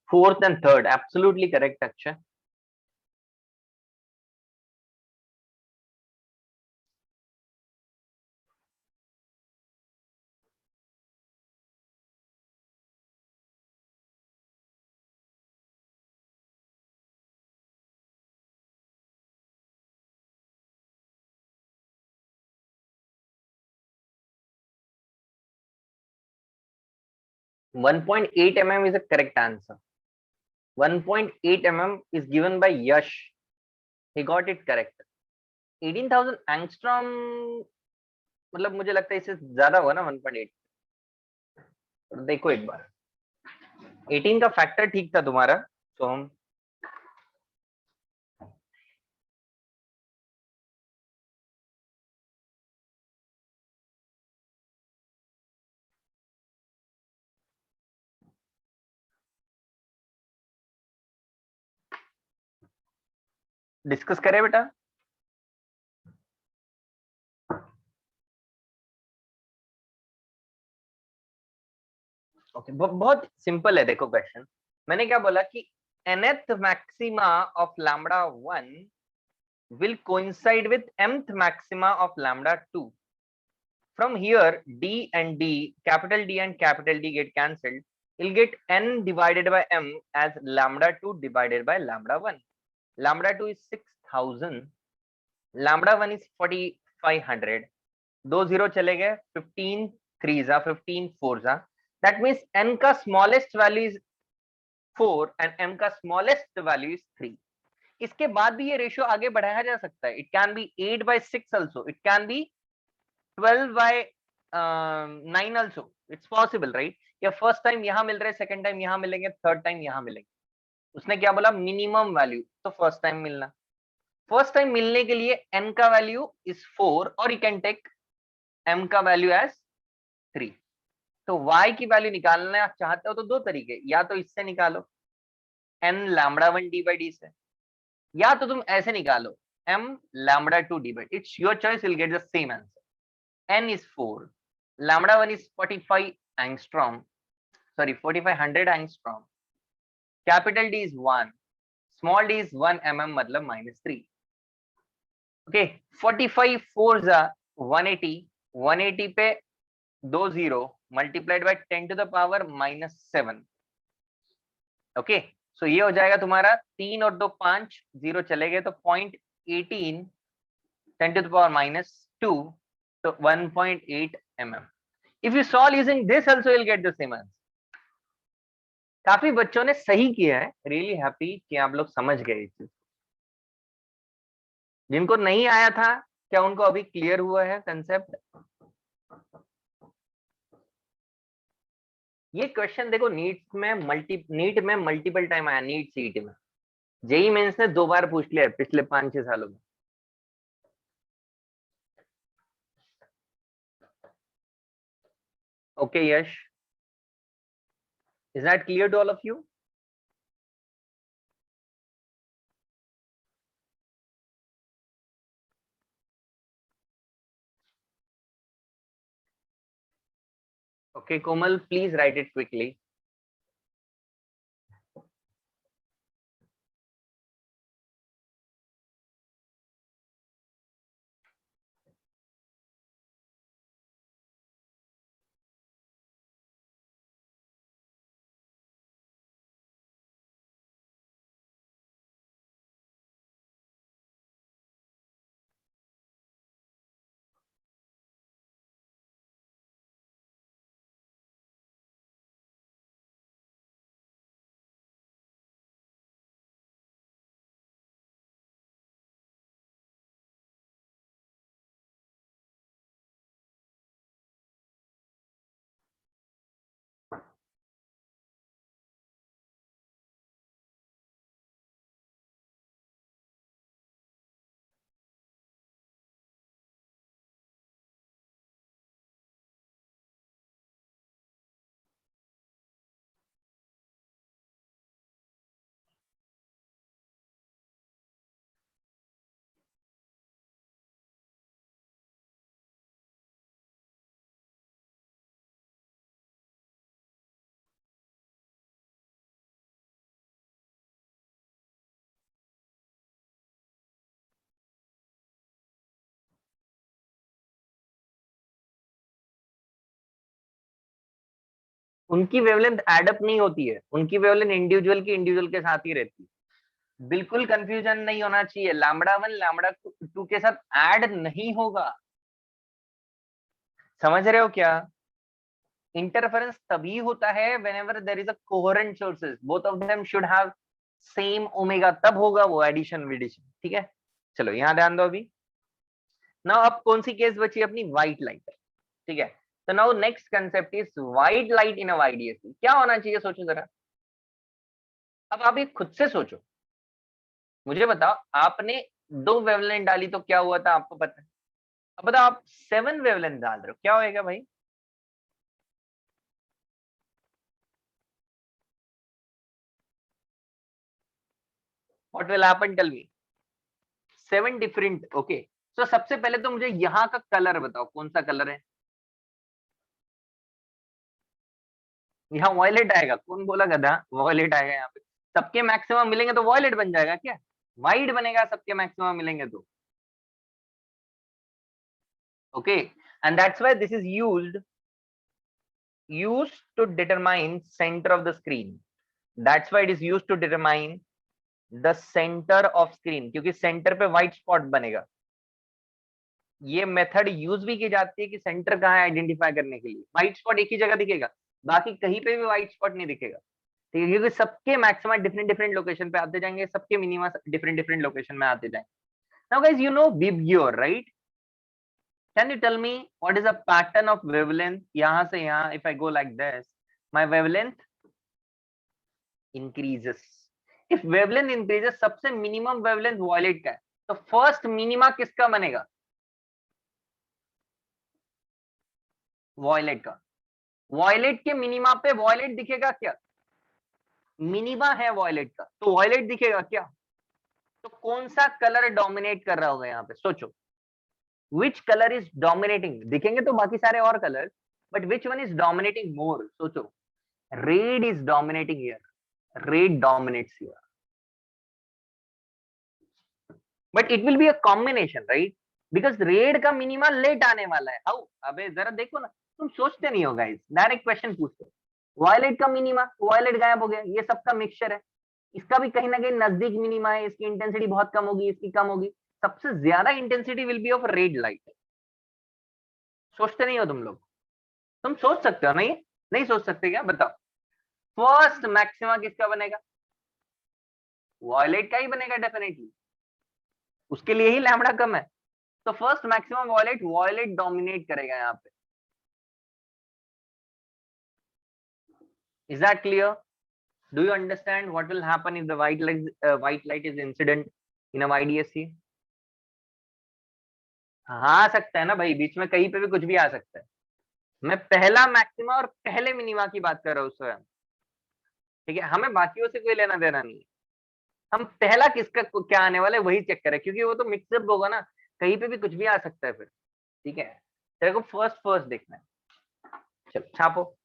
4th and 3rd absolutely correct Akshay. 1.8 mm is a correct answer. 1.8 mm is given by Yash. He got it correct. 18,000 angstrom मतलब मुझे लगता है इससे ज्यादा हुआ ना 1.8. देखो एक बार 18 का फैक्टर ठीक था तुम्हारा, तो हम डिस्कस करें बेटा. ओके, बहुत सिंपल है. देखो क्वेश्चन मैंने क्या बोला कि nth maxima of lambda 1 will coincide with mth maxima of lambda 2. From here d and d, capital D and capital D get cancelled. You'll get n divided by m as lambda 2 divided by lambda 1. Lambda 2 is 6000, lambda 1 is 4500. 2 0 चले गए, 15 3s are 15 4s are. That means n का smallest value is 4 and m का smallest value is 3. इसके बाद भी ये रेशियो आगे बढ़ाया जा सकता है. It can be 8 by 6 also. It can be 12 by 9 also. It's possible, right? या फर्स्ट टाइम यहाँ मिल रहे, सेकंड टाइम यहाँ मिलेंगे, थर्ड टाइम यहाँ मिलेंगे. उसने क्या बोला? मिनिमम वैल्यू, तो फर्स्ट टाइम मिलना. फर्स्ट टाइम मिलने के लिए n का वैल्यू इज 4 और यू कैन टेक m का वैल्यू एज 3. तो y की वैल्यू निकालना चाहते हो तो दो तरीके, या तो इससे निकालो n lambda 1 d by d से, या तो तुम ऐसे निकालो m lambda 2 d by. It's your choice, you'll get the same answer. n is 4, lambda 1 is 45 angstrom, sorry 4500 angstrom, capital D is 1, small d is 1 mm मतलब -3. okay, 45 4s are 180, 180 पे 2 0 multiplied by 10 to the power -7. Okay, सो ये हो जाएगा तुम्हारा 3 और 2 5, 0 चले गए तो 0.18 10 to the power -2, तो 1.8 mm. If you solve using this also you'll get the same answer. काफी बच्चों ने सही किया है, रियली हैप्पी कि आप लोग समझ गए इस चीज. जिनको नहीं आया था क्या उनको अभी क्लियर हुआ है कंसेप्ट? ये क्वेश्चन देखो नीट में मल्टीपल टाइम आया, नीट सीईटी में. जेई मेंस ने 2 बार पूछ लिया है पिछले 5-6 सालों में. Okay Yash, is that clear to all of you? Okay, Komal, please write it quickly. उनकी वेवलेंथ एड अप नहीं होती है, उनकी वेवलेंथ इंडिविजुअल की इंडिविजुअल के साथ ही रहती है. बिल्कुल कंफ्यूजन नहीं होना चाहिए. लैम्बडा 1 लैम्बडा 2 के साथ ऐड नहीं होगा. समझ रहे हो क्या? इंटरफेरेंस तभी होता है whenever there is a coherent sources, both of them should have same omega, तब होगा वो एडिशन विडिशन। ठीक है, चलो यहाँ ध्यान दो। अभी नाउ अब कौन सी केस बची अपनी, व्हाइट लाइट। ठीक है, तो now next concept is white light in a YDSC. क्या होना चाहिए सोचो जरा। अब आप ये खुद से सोचो, मुझे बताओ, आपने 2 वेवलेंथ डाली तो क्या हुआ था आपको पता है। अब बताओ आप 7 वेवलेंथ डाल रहे हो, क्या होएगा भाई। What will happen, tell me. 7 different, okay. तो सबसे पहले तो मुझे यहाँ का कलर बताओ, कौन सा कलर है। यहाँ वॉयलेट आएगा, कौन बोला गधा, वॉयलेट आएगा यहाँ पे। सबके मैक्सिमम मिलेंगे तो वॉयलेट बन जाएगा क्या, वाइट बनेगा सबके मैक्सिमम मिलेंगे तो। Okay, and that's why this is used to determine center of the screen. That's why it is used to determine the center of screen, क्योंकि सेंटर पे व्हाइट स्पॉट बनेगा। ये मेथड यूज भी की जाती है कि सेंटर कहाँ है आइडेंटिफाई करने के लिए। व्हाइट स्पॉट एक ही जगह दिखेगा, बाकी कहीं पे भी व्हाइट स्पॉट नहीं दिखेगा। ठीक है, क्योंकि सबके मैक्सिमा डिफरेंट डिफरेंट लोकेशन पे आते जाएंगे, सबके मिनिमा डिफरेंट डिफरेंट लोकेशन में आते जाएंगे। Now guys you know VIBGYOR, right. Can you tell me what is a pattern of wavelength? यहाँ से यहाँ, if I go like this, my wavelength increases. If wavelength increases, सबसे minimum wavelength violet का है, तो first minima किसका बनेगा, violet का। violet के minima पे violet दिखेगा क्या, minima है violet का, तो violet दिखेगा क्या। तो कौन सा कलर डोमिनेट कर रहा होगा यहाँ पे, सोचो। विच कलर इज डोमिनेटिंग, दिखेंगे तो बाकी सारे और colour, but which one is dominating more, सोचो। Red is dominating here, red dominates here, but it will be a combination, right, because red का मिनिमा लेट आने वाला है। हाउ, अबे जरा देखो ना, तुम सोचते नहीं हो गाइस, डायरेक्ट क्वेश्चन पूछते हो। वायलेट का मिनिमा, वायलेट गायब हो गया, ये सबका मिक्सचर है। इसका भी कहीं ना कहीं नजदीक मिनिमा है, इसकी इंटेंसिटी बहुत कम होगी, इसकी कम होगी। सबसे ज्यादा intensity will be of red light. सोचते नहीं हो तुम लोग, तुम सोच सकते हो नहीं, नहीं सोच सकते क्या, बताओ। फर्स्ट मैक्सिमा किसका बनेगा, वॉयलेट का ही बनेगा डेफिनेटली, उसके लिए ही लैम्बडा कम है। तो first maximum violet, violet dominate करेगा यहाँ पे। Is that clear, do you understand what will happen if the white light is incident in a YDSE. हाँ, आ सकता है ना भाई, बीच में कहीं पे भी कुछ भी आ सकता है। मैं पहला मैक्सिमा और पहले मिनिमा की बात कर रहा हूँ स्वयं। ठीक है, हमें बाकियों से कोई लेना देना नहीं है, हम पहला किसका क्या आने वाला है वही चेक करें, क्योंकि वो तो मिक्सअप होगा ना, कहीं पे भी कुछ भी आ सकता है फिर। ठीक है, तेरे को फर्स्ट फर्स्ट देखना है, चलो छापो।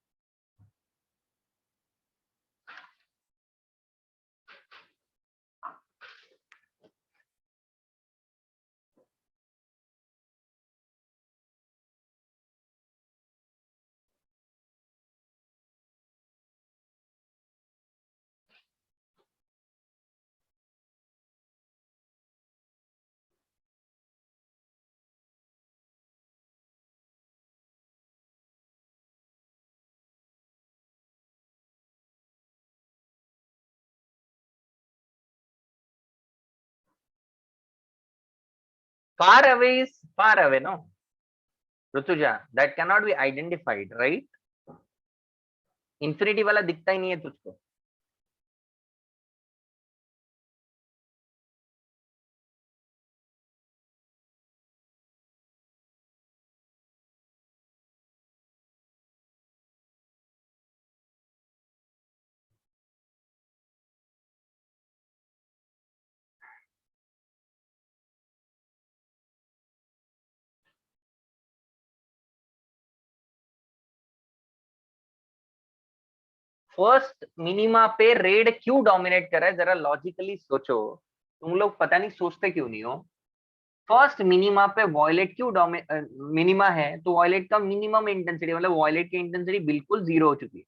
Far away is far away, no, Rutuja, that cannot be identified, right? Infinity वाला दिखता ही नहीं है तुझको। फर्स्ट मिनिमा पे रेड क्यों डोमिनेट कर रहा है, जरा लॉजिकली सोचो। तुम लोग पता नहीं सोचते क्यों नहीं हो। फर्स्ट मिनिमा पे वॉयलेट क्यों मिनिमा है, तो वॉयलेट का मिनिमम इंटेंसिटी, मतलब वॉयलेट की इंटेंसिटी बिल्कुल जीरो हो चुकी है।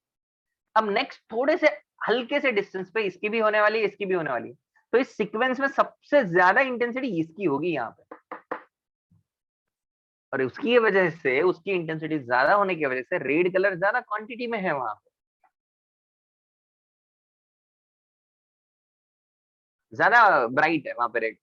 अब नेक्स्ट थोड़े से हल्के से डिस्टेंस पे इसकी भी होने वाली है, इसकी भी होने वाली है, तो इस सीक्वेंस में सबसे ज्यादा इंटेंसिटी इसकी होगी यहाँ पे। और उसकी ये वजह से, उसकी इंटेंसिटी ज्यादा होने की वजह से रेड कलर ज्यादा क्वांटिटी में है वहां पे, ज्यादा ब्राइट है वहां पे रेड।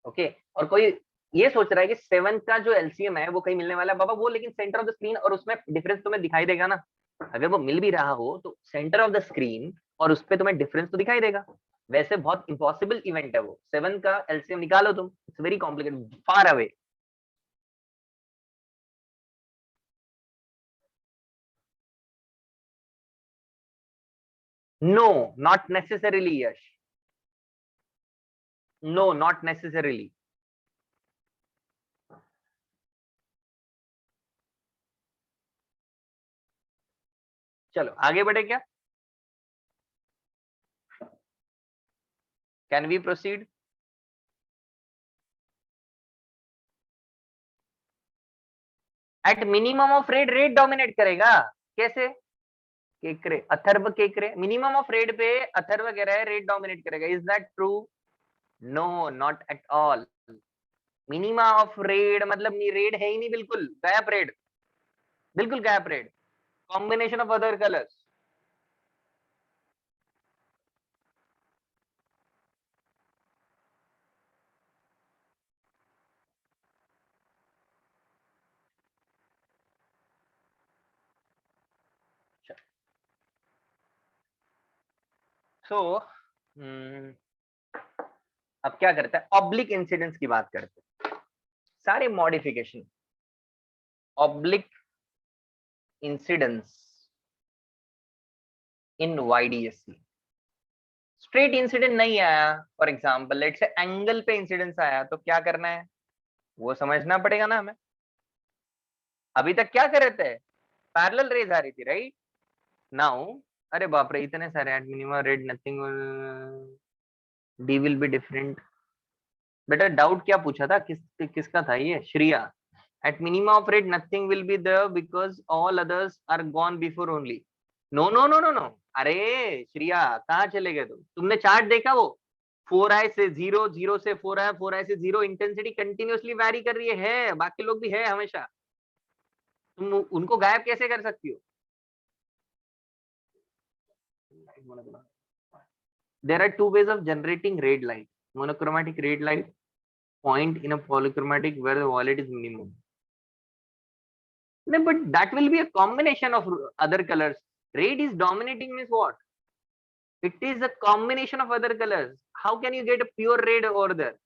ओके, और कोई ये सोच रहा है कि 7 का जो एलसीएम है वो कहीं मिलने वाला है बाबा, वो लेकिन सेंटर ऑफ द स्क्रीन और उसमें डिफरेंस तुम्हें दिखाई देगा ना। अगर वो मिल भी रहा हो तो सेंटर ऑफ द स्क्रीन और उस पे तुम्हें डिफरेंस तो दिखाई देगा। वैसे बहुत इम्पॉसिबल इवेंट है वो, 7 का एलसीएम निकालो तुम, it's very complicated, far away. No, not necessarily Yash, no not necessarily. चलो आगे बढ़े क्या, can we proceed. At minimum of red, red dominate करेगा। कैसे, केकरे अथर्व केकरे मिनिमम ऑफ रेट पे अथर्व कह रहा है रेट डोमिनेट करेगा, is that true. No, not at all. Minima of red मतलब नहीं, रेड है ही नहीं, बिल्कुल गायब रेड, बिल्कुल गायब red, combination of other colours. So अब क्या करता है, ऑब्लिक इंसिडेंस की बात करते हैं, सारे modification oblique incidence in YDSC. Straight incident नहीं आया, फॉर एग्जाम्पल लेट से एंगल पे इंसिडेंस आया, तो क्या करना है वो समझना पड़ेगा ना हमें। अभी तक क्या कर रहे थे, पैरेलल रेज आ रही थी, राइट। नाउ, अरे बाप रे इतने सारे, at minimum red nothing, D will be different. बेटा डाउट क्या पूछा था, किसका था ये, Shriya. At minimum of red nothing will be there because all others are gone before only. No no no no no, अरे श्रिया कहाँ चले गए तुमने चार्ट देखा वो, 4i से 0, 0 से 4i, 4i से 0, इंटेंसिटी कंटिन्यूअसली वैरी कर रही है, बाकी लोग भी है हमेशा, तुम उनको गायब कैसे कर सकती हो। There are two ways of generating red light. Monochromatic red light point in a polychromatic where the violet is minimum. No, but that will be a combination of other colors. Red is dominating means what? It is a combination of other colors. How can you get a pure red over there?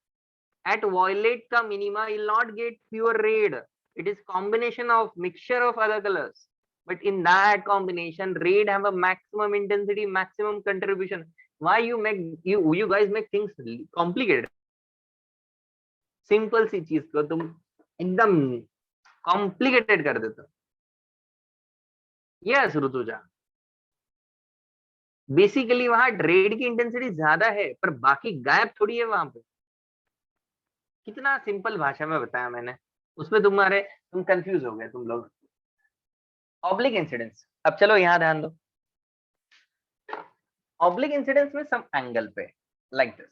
At violet ka minima, you will not get pure red. It is combination of mixture of other colors. But in that combination, red have a maximum intensity, maximum contribution. Why you guys make things complicated? Simple सी चीज को तुम एकदम कॉम्प्लिकेटेड कर देते हो। यस ऋतुजा, बेसिकली वहां रेड की इंटेंसिटी ज्यादा है पर बाकी गायब थोड़ी है वहां पे। कितना सिंपल भाषा में बताया मैंने, उसमें तुम कंफ्यूज हो गए तुम लोग। ऑब्लिक इंसिडेंस, अब चलो यहाँ ध्यान दो। ऑब्लिक इंसिडेंस में सम एंगल पे लाइक दिस,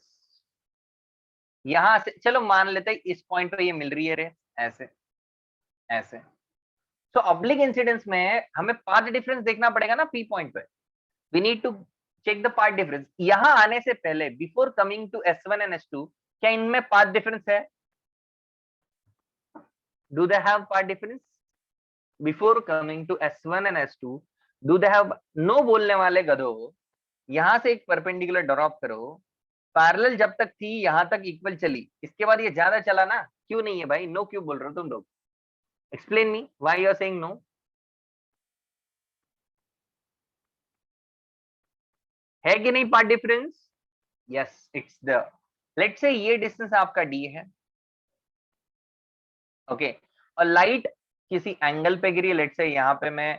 यहां से चलो मान लेते हैं इस पॉइंट पे ये मिल रही है रे, ऐसे ऐसे। तो ऑब्लिक इंसिडेंस में हमें पाथ डिफरेंस देखना पड़ेगा ना पी पॉइंट पे, we need to check the path difference. यहां आने से पहले before coming to S1 and S2, क्या इनमें पाथ डिफरेंस है, do they have path difference before coming to S1 and S2, do they have. No बोलने वाले गधो, यहां से एक परपेंडिकुलर ड्रॉप करो, पैरेलल जब तक थी यहां तक इक्वल चली, इसके बाद ये ज्यादा चला ना, क्यों नहीं है भाई, नो क्यों बोल रहे हो तुम लोग, explain me why you are saying no. है कि नहीं path difference, yes it's the, let say ये डिस्टेंस आपका डी है, ओके और लाइट किसी एंगल पे गिरी, लेट से यहाँ पे मैं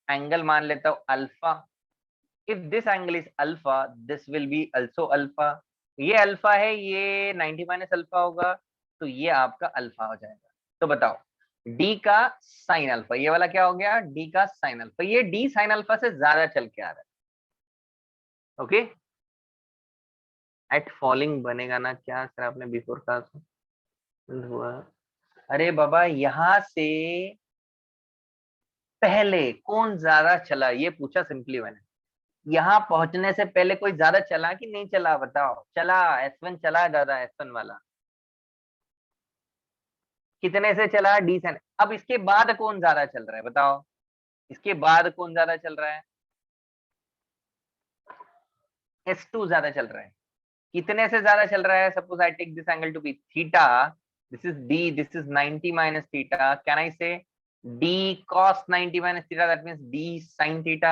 एंगल मान लेता हूँ alpha. If this angle is alpha, this will be also alpha. ये अल्फा है, ये 90 माइनस अल्फा होगा, तो ये आपका अल्फा हो जाएगा। तो बताओ डी का साइन अल्फा, ये वाला क्या हो गया, डी का साइन अल्फा, ये डी साइन अल्फा से ज्यादा चल के आ रहा है, ओके। एट फॉलिंग बनेगा ना क्या सर, आपने बिफोर कहा हुआ। अरे बाबा यहाँ से पहले कौन ज्यादा चला ये पूछा सिंपली मैंने। यहाँ पहुंचने से पहले कोई ज्यादा चला कि नहीं चला बताओ। चला, S1 चला ज्यादा, S1 वाला कितने से चला, डी से। अब इसके बाद कौन ज्यादा चल रहा है बताओ, इसके बाद कौन ज्यादा चल रहा है, S2 ज्यादा चल रहा है। कितने से ज्यादा चल रहा है, suppose I take this angle to be theta, this is D, this is 90 minus theta, can I say d cos 90 minus theta, that means d sin theta?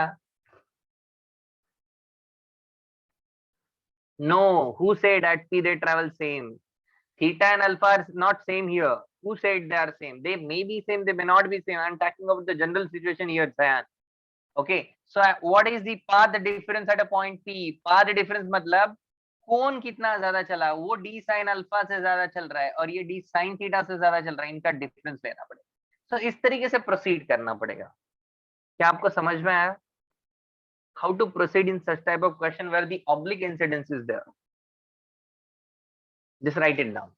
No, who said at p they travel same? Theta and alpha are not same here. Who said they are same? They may be same, they may not be same. I'm talking about the general situation here, Sayan. Okay, so what is the path difference at a point p? Path difference मतलब कौन कितना ज्यादा चला, वो d sin अल्फा से ज्यादा चल रहा है और ये d sin थीटा से ज्यादा चल रहा है, इनका डिफरेंस लेना पड़ेगा। तो इस तरीके से प्रोसीड करना पड़ेगा। क्या आपको समझ में आया? How to proceed in such type of question where the oblique incidence is there? Just write it down.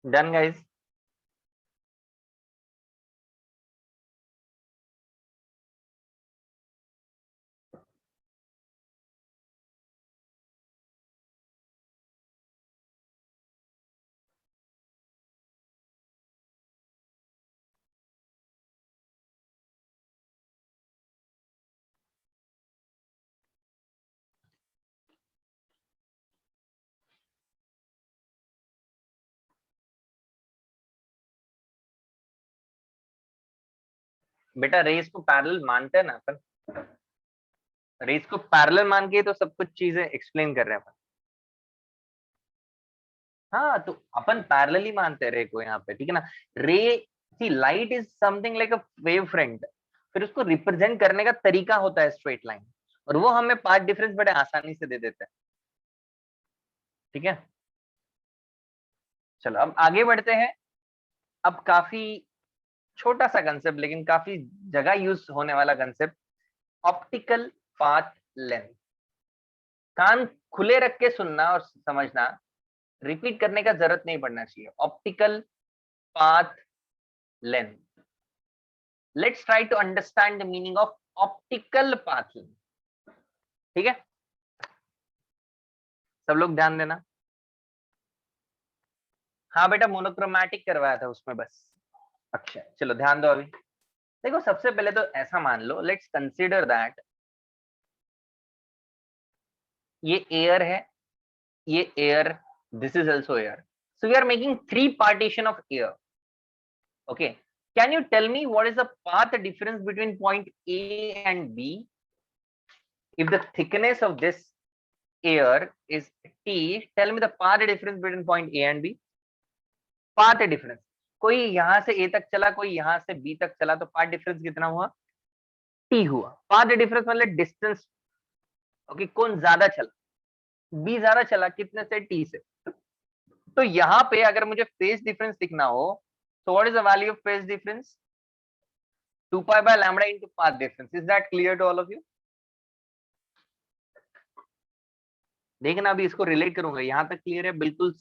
Done, guys. बेटा रेस को पैरेलल मानते हैं ना अपन, रेस को पैरेलल मान के तो सब कुछ चीजें एक्सप्लेन कर रहे हैं अपन। हाँ तो अपन पैरेलल ही मानते हैं रे को यहाँ पे, ठीक है ना। रे, see light is something like a wave front, फिर उसको रिप्रेजेंट करने का तरीका होता है स्ट्रेट लाइन, और वो हमें पाथ डिफरेंस बड़े आसानी से दे देते हैं, ठीक है। चलो अब आगे बढ़ते हैं। अब काफी छोटा सा कंसेप्ट लेकिन काफी जगह यूज होने वाला कंसेप्ट, ऑप्टिकल पाथ लेंथ। कान खुले रख के सुनना और समझना, रिपीट करने का जरूरत नहीं पड़ना चाहिए। Optical path length, let's try to understand the meaning of optical path length. ठीक है, सब लोग ध्यान देना। हाँ बेटा, मोनोक्रोमैटिक करवाया था उसमें बस। अच्छा चलो ध्यान दो। अभी देखो, सबसे पहले तो ऐसा मान लो, लेट्स कंसीडर दैट ये एयर है, ये air, this is also air, so we are making 3 partition of air. Okay, can you tell me what is the path difference between point A and B if the thickness of this air is T? Tell me the path difference between point A and B. Path difference, कोई यहां से ए तक चला, कोई यहां से बी तक चला, तो पाथ डिफरेंस कितना हुआ? टी हुआ। पाथ डिफरेंस मतलब डिस्टेंस। ओके, कौन ज्यादा चला? बी ज्यादा चला, कितने से? टी से। तो यहाँ पे अगर मुझे फेज डिफरेंस दिखना हो, तो what is the value of phase difference? 2 pi by lambda into path difference. Is that clear to all of you? देखना अभी इसको रिलेट करूंगा, यहां तक क्लियर है बिल्कुल।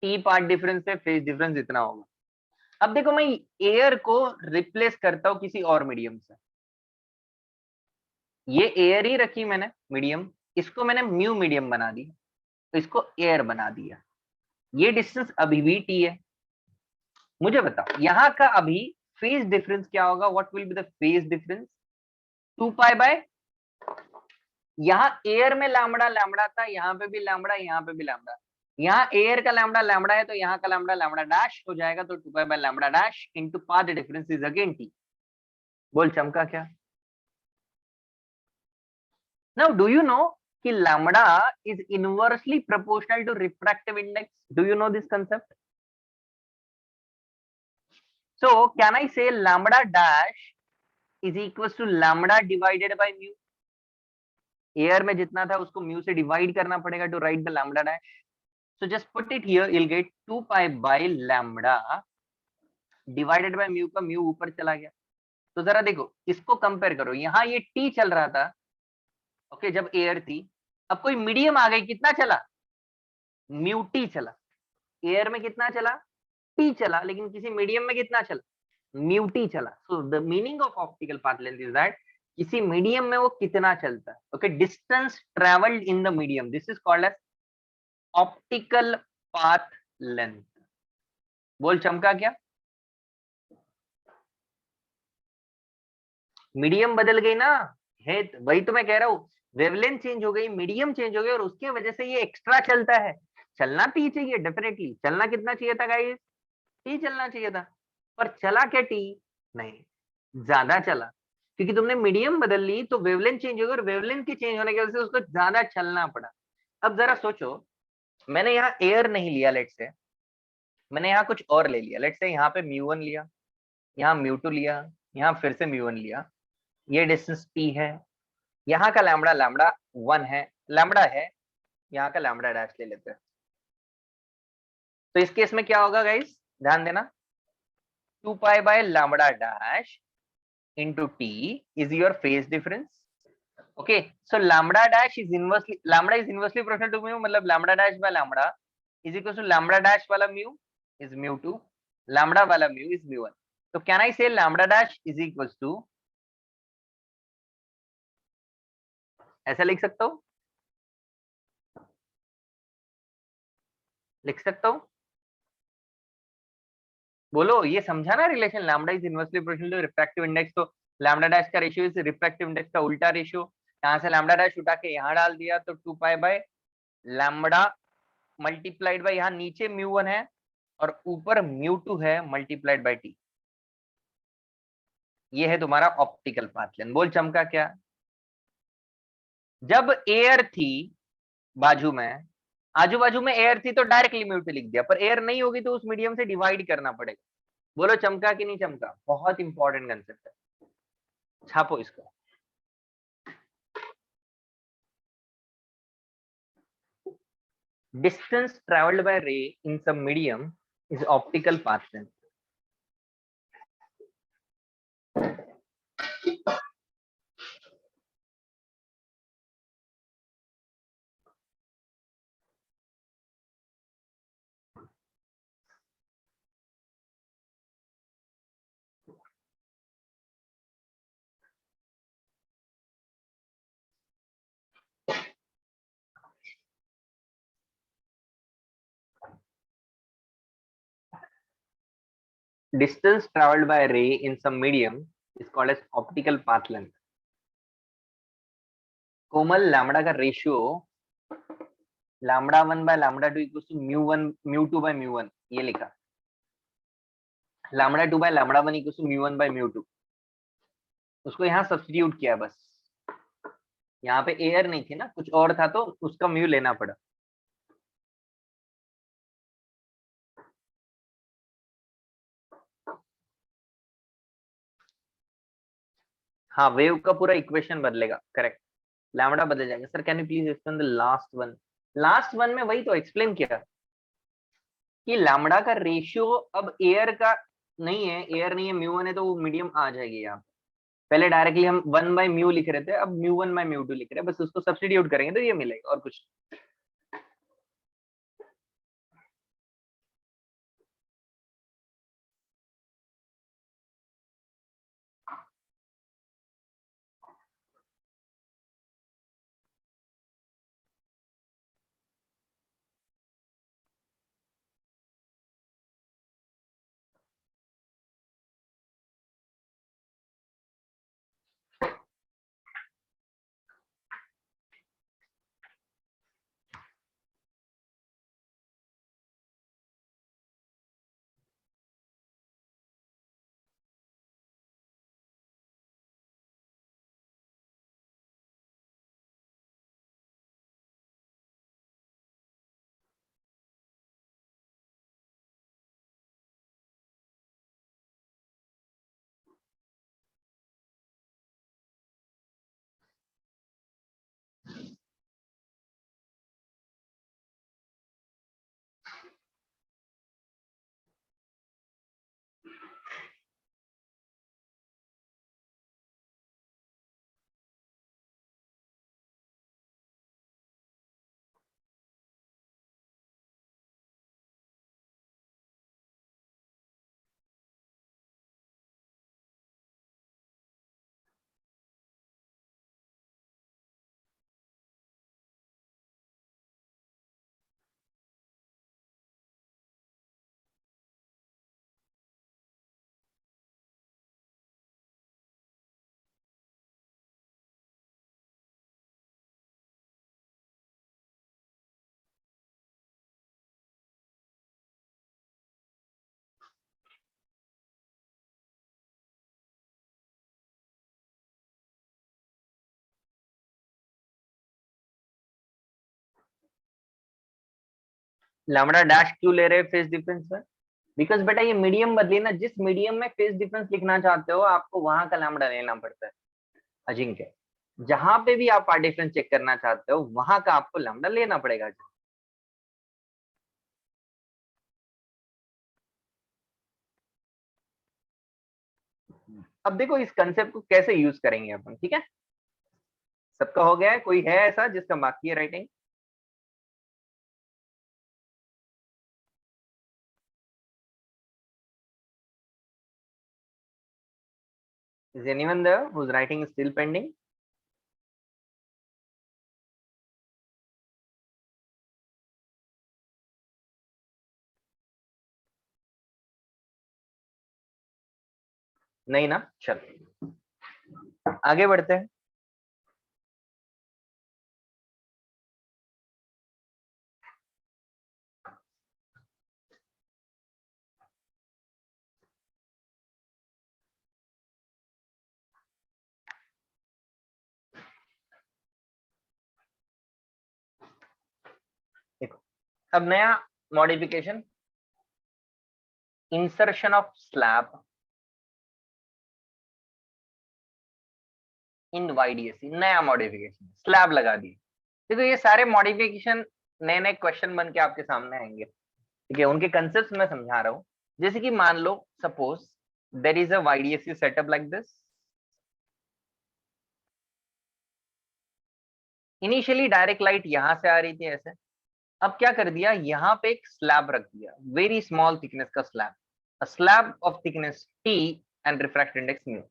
टी पाथ डिफरेंस से फेज डिफरेंस इतना होगा। अब देखो, मैं एयर को रिप्लेस करता हूं किसी और मीडियम से। ये एयर ही रखी मैंने मीडियम, इसको मैंने म्यू मीडियम बना दी, तो इसको एयर बना दिया। ये डिस्टेंस अभी भी टी है। मुझे बताओ यहाँ का अभी फेज डिफरेंस क्या होगा? What will be the phase difference? 2 pi bye, यहाँ एयर में लैम्बडा लैम्बडा था, यहाँ पे भी लैम्बडा, यहाँ पे भी लैम्बडा। यहाँ एयर का लैम्बडा लैम्बडा है, तो यहाँ का लैम्बडा लैम्बडा डैश हो जाएगा, तो 2 pi by lambda dash into path difference is again T. बोल चमका क्या? नाउ डू यू नो कि lambda is inversely proportional to refractive index? Do you know this concept? So can I say lambda dash is equal to lambda divided by mu? Air में जितना था उसको म्यू से डिवाइड करना पड़ेगा to write the lambda dash. So just put it here, you'll get 2 pi by lambda divided by mu का म्यू ऊपर चला गया। तो जरा देखो, इसको कंपेयर करो, यहाँ ये t चल रहा था, ओके, जब एयर थी। अब कोई मीडियम आ गई, कितना चला? म्यू टी चला। एयर में कितना चला? टी चला, लेकिन किसी मीडियम में कितना चला? म्यू टी चला। So the meaning of optical path length is that किसी मीडियम में वो कितना चलता है। Okay, distance travelled in the medium, this is called as optical path length. बोल चमका क्या? मीडियम बदल गई ना, है वही तो मैं कह रहा हूँ। वेवलेंथ चेंज हो गई, मीडियम चेंज हो गई, और उसकी वजह से ये एक्स्ट्रा चलता है। चलना टी चाहिए, डेफिनेटली चलना कितना चाहिए था गाइस? टी चलना चाहिए था। पर चला क्या टी? नहीं, ज्यादा चला। क्योंकि तुमने मीडियम बदल ली, तो वेवलेंथ चेंज हो गई, और वेवलेंथ के चेंज होने की वजह से उसको ज्यादा चलना पड़ा। अब जरा सोचो, मैंने यहाँ एयर नहीं लिया, लेट से मैंने यहाँ कुछ और ले लिया। लेट से यहाँ पे म्यू1 लिया, यहाँ म्यू2 लिया, यहाँ फिर से म्यू1 लिया। ये डिस्टेंस टी है, यहाँ का लैम्बडा लैम्बडा 1 है, लैम्बडा है, यहाँ का लैम्बडा डैश ले लेते हैं। तो इस केस में क्या होगा गाइस, ध्यान देना। 2 pi by lambda dash into t is your phase difference. Okay, so lambda dash is inversely proportional to mu, मतलब lambda dash by lambda is equal to lambda dash वाला mu is mu2, lambda वाला mu is mu1. So can I say lambda dash is equals to, ऐसा लिख सकता हूँ? लिख सकता हूँ? बोलो, ये समझा ना relation? Lambda is inversely proportional to refractive index, तो लैम्बडा डैश का रेशियो इज रिफ्रैक्टिव इंडेक्स का उल्टा रेशियो। यहाँ से लैम्बडा डैश उठा के यहाँ डाल दिया, तो 2 pi by lambda multiplied by, यहाँ नीचे म्यू1 है और ऊपर म्यू2 है, मल्टीप्लाइड बाय टी। ये है तुम्हारा ऑप्टिकल पाथ लेंथ। बोल चमका क्या? जब एयर थी बाजू में, आजू बाजू में एयर थी, तो डायरेक्टली म्यू2 लिख दिया, पर एयर नहीं होगी तो उस मीडियम से डिवाइड करना पड़ेगा। बोलो चमका कि नहीं चमका? बहुत इंपॉर्टेंट कंसेप्ट है, छापो इसको। Distance traveled by ray in some medium is optical path length. distance traveled by ray in some medium is called as optical path length. Komal, lambda का ratio λ1 by λ2 equals to μ1 μ2 by μ1, ये लिखा. λ2 by λ1 equals to μ1 by μ2, उसको यहाँ सब्स्टिट्यूट किया. बस यहाँ पे एयर नहीं थी ना, कुछ और था, तो उसका म्यू लेना पड़ा. हाँ, वेव का पूरा इक्वेशन बदलेगा. करेक्ट, लैम्बडा बदल जाएगा. Sir can you please explain the last one. Last one में वही तो एक्सप्लेन किया कि लैम्बडा का रेशियो अब एयर का नहीं है, एयर नहीं है, μ1 है, तो वो मीडियम आ जाएगी यहाँ. पहले डायरेक्टली हम 1 by म्यू लिख रहे थे, अब μ1 by μ2 लिख रहे हैं. बस उसको सब्स्टिट्यूट करेंगे तो ये मिलेगा, और कुछ. लैम्बडा डैश क्यों ले रहे हैं फेज डिफरेंस में? बिकॉज बेटा ये मीडियम बदली ना, जिस मीडियम में फेज डिफरेंस लिखना चाहते हो आपको वहां का लैम्बडा लेना पड़ता है. अजिंक्य, जहां पे भी आप पार्ट डिफरेंस चेक करना चाहते हो वहां का आपको लैम्बडा लेना पड़ेगा. अब देखो इस कंसेप्ट को कैसे यूज करेंगे अपन. ठीक है, सबका हो गया है? कोई है ऐसा जिसका बाकी है writing? Is anyone there whose writing is still pending? नहीं ना, चलो आगे बढ़ते हैं. देखो, अब नया modification, insertion of slab in YDSC. नया मॉडिफिकेशन, स्लैब लगा दिए. देखो ये सारे मॉडिफिकेशन नए नए क्वेश्चन बन के आपके सामने आएंगे. ठीक है, उनके कंसेप्ट मैं समझा रहा हूँ. जैसे कि मान लो suppose there is a YDSE setup like this. Initially direct light यहां से आ रही थी ऐसे. अब क्या कर दिया, यहाँ पे एक स्लैब रख दिया, वेरी स्मॉल थिकनेस का slab, a slab of thickness T and refract index mu.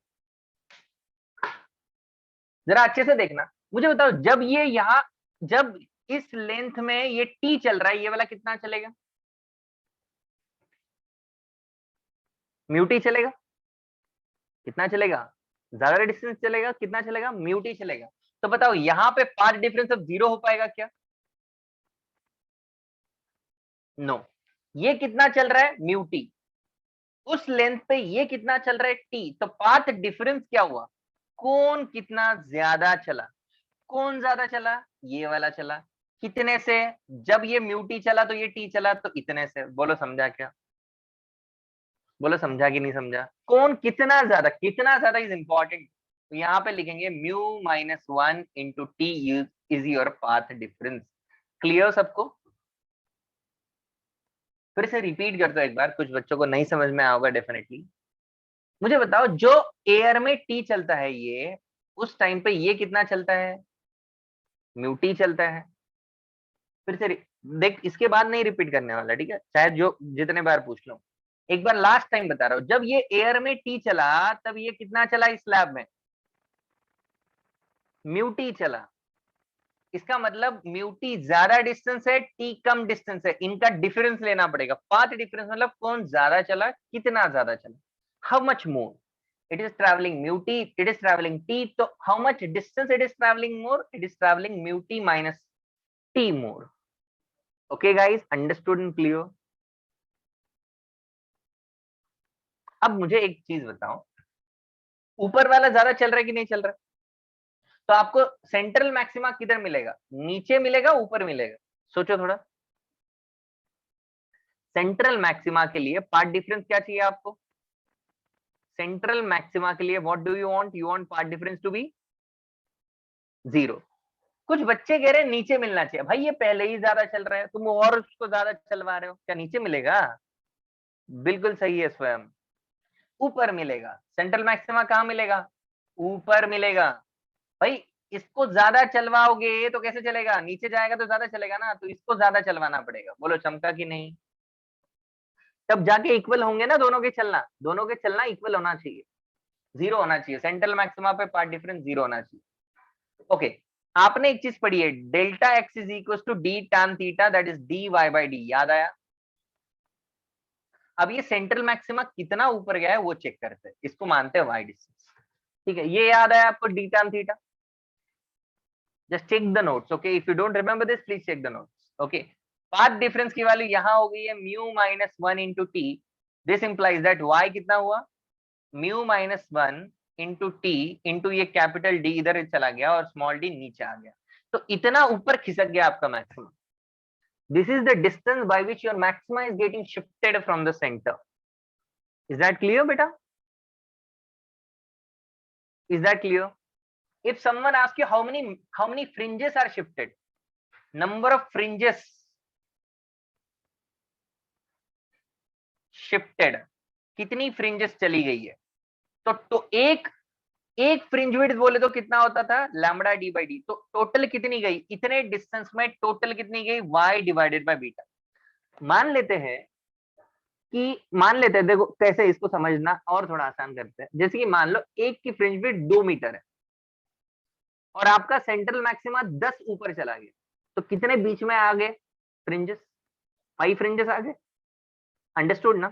जरा अच्छे से देखना, मुझे बताओ जब ये यहाँ, जब इस लेंथ में ये टी चल रहा है, ये वाला कितना चलेगा? म्यू टी चलेगा, कितना चलेगा, ज्यादा डिस्टेंस चलेगा, कितना चलेगा, म्यू टी चलेगा। तो बताओ यहाँ पे पाथ डिफरेंस अब 0 हो पाएगा क्या? नो। ये कितना चल रहा है, म्यू टी, उस लेंथ पे ये कितना चल रहा है, टी। तो पाथ डिफरेंस क्या हुआ, कौन कितना ज्यादा चला, कौन ज्यादा चला, ये वाला चला। कितने से, जब ये म्यू टी चला तो ये टी चला, तो इतने से। बोलो समझा क्या, बोलो समझा कि नहीं समझा? कौन कितना ज्यादा, कितना ज्यादा इज इंपॉर्टेंट। तो यहाँ पे लिखेंगे mu -1 into T is your path difference. Clear सबको? फिर से रिपीट कर दो एक बार, कुछ बच्चों को नहीं समझ में आएगा डेफिनेटली। मुझे बताओ जो एयर में टी चलता है ये, उस टाइम पे ये कितना चलता है, म्यू टी चलता है। फिर से देख, इसके बाद नहीं रिपीट करने वाला, ठीक है, चाहे जो जितने बार पूछ लो। एक बार लास्ट टाइम बता रहा हूं, जब ये एयर में टी चला तब ये कितना चला इस स्लैब में, म्यू टी चला। इसका मतलब म्यू टी ज्यादा डिस्टेंस है, टी कम डिस्टेंस है, इनका डिफरेंस लेना पड़ेगा। पाथ डिफरेंस मतलब कौन ज्यादा चला, कितना ज्यादा चला, how much more it is traveling mu t, it is traveling t, so how much distance it is traveling more, it is traveling mu t minus t more. Okay guys, understood and clear? अब मुझे एक चीज बताओ, ऊपर वाला ज्यादा चल रहा है कि नहीं चल रहा है? तो आपको सेंट्रल मैक्सिमा किधर मिलेगा, नीचे मिलेगा, ऊपर मिलेगा? सोचो थोड़ा। सेंट्रल मैक्सिमा के लिए पार्ट डिफरेंस क्या चाहिए आपको? सेंट्रल मैक्सिमा के लिए what do you want path difference to be 0। कुछ बच्चे कह रहे हैं नीचे मिलना चाहिए। भाई ये पहले ही ज्यादा चल रहा है, तुम और उसको ज्यादा चलवा रहे हो, क्या नीचे मिलेगा? बिल्कुल सही है स्वयं, ऊपर मिलेगा। सेंट्रल मैक्सिमा कहाँ मिलेगा, ऊपर मिलेगा। भाई इसको ज्यादा चलवाओगे तो कैसे चलेगा, नीचे जाएगा तो ज्यादा चलेगा ना, तो इसको ज्यादा चलवाना पड़ेगा। बोलो चमका कि नहीं? तब जाके इक्वल होंगे ना दोनों के चलना, दोनों के चलना इक्वल होना चाहिए, 0 होना चाहिए। सेंट्रल मैक्सिमा पे पार्ट डिफरेंस 0 होना चाहिए। ओके, आपने एक चीज पढ़ी है, delta x is equal to D tan theta, that is D Y by D, याद आया? अब ये सेंट्रल मैक्सिमा कितना ऊपर गया है वो चेक करते हैं, इसको मानते हैं वाई डिस्टेंस। ठीक है, ये याद आया आपको, D tan theta? Just check the notes, okay, if you don't remember this please check the notes. Okay, path difference की वैल्यू यहां हो गई है mu -1 into T. This implies that Y कितना हुआ, म्यू -1 इंटू टी इंटू ये कैपिटल डी इधर चला गया और स्मॉल डी नीचे आ गया, तो इतना ऊपर खिसक गया आपका maximum. This is the distance by which your maxima is getting shifted from the center. Is that clear, beta? Is that clear? If someone asks you how many fringes are shifted, number of fringes shifted, कितनी fringes चली गई है, तो एक फ्रिंज विड्थ बोले तो कितना होता था, लैम्बडा डी बाई डी। तो टोटल कितनी गई, इतने डिस्टेंस में टोटल कितनी गई, y डिवाइडेड बाय बीटा। मान लेते हैं मान लेते हैं, देखो कैसे इसको समझना और थोड़ा आसान करते हैं। जैसे कि मान लो एक की फ्रिंज विड्थ 2 मीटर है और आपका सेंट्रल मैक्सिमा 10 ऊपर चला गया, तो कितने बीच में आ गए फ्रिंजेस, 5 फ्रिंजेस आ गए। अंडरस्टूड ना?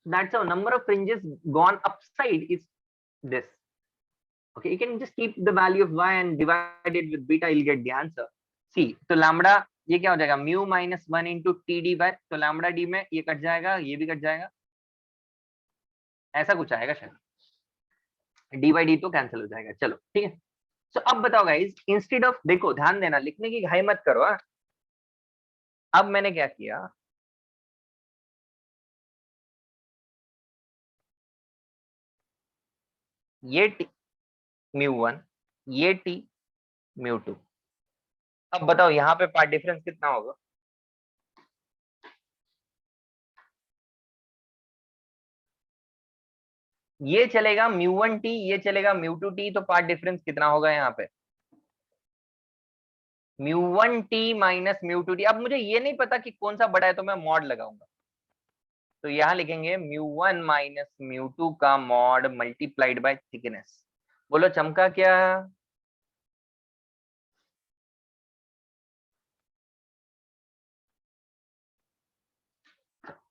That's how number of fringes gone upside is this. Okay, you can just keep the value of y and divide it with beta, you'll get the answer. See, तो लैम्बडा ये क्या हो जाएगा, mu -1 into T D by, तो लैम्बडा डी में ये कट जाएगा, ये भी कट जाएगा, ऐसा कुछ आएगा शायद, डी बाई डी तो कैंसिल हो जाएगा। चलो ठीक है। सो अब बताओ गाइस, इंस्टेड ऑफ, देखो ध्यान देना, लिखने की घाई मत करो। अब मैंने क्या किया, ये टी म्यू 1, ये टी म्यू 2। अब बताओ यहाँ पे पार्ट डिफरेंस कितना होगा, ये चलेगा म्यू 1 टी, ये चलेगा म्यू 2 टी, तो पार्ट डिफरेंस कितना होगा यहाँ पे, mu 1 T minus mu 2 T. अब मुझे ये नहीं पता कि कौन सा बड़ा है, तो मैं मॉड लगाऊंगा। तो यहां लिखेंगे म्यू 1 माइनस म्यू 2 का मॉड मल्टीप्लाइड बाय थिकनेस। बोलो चमका क्या?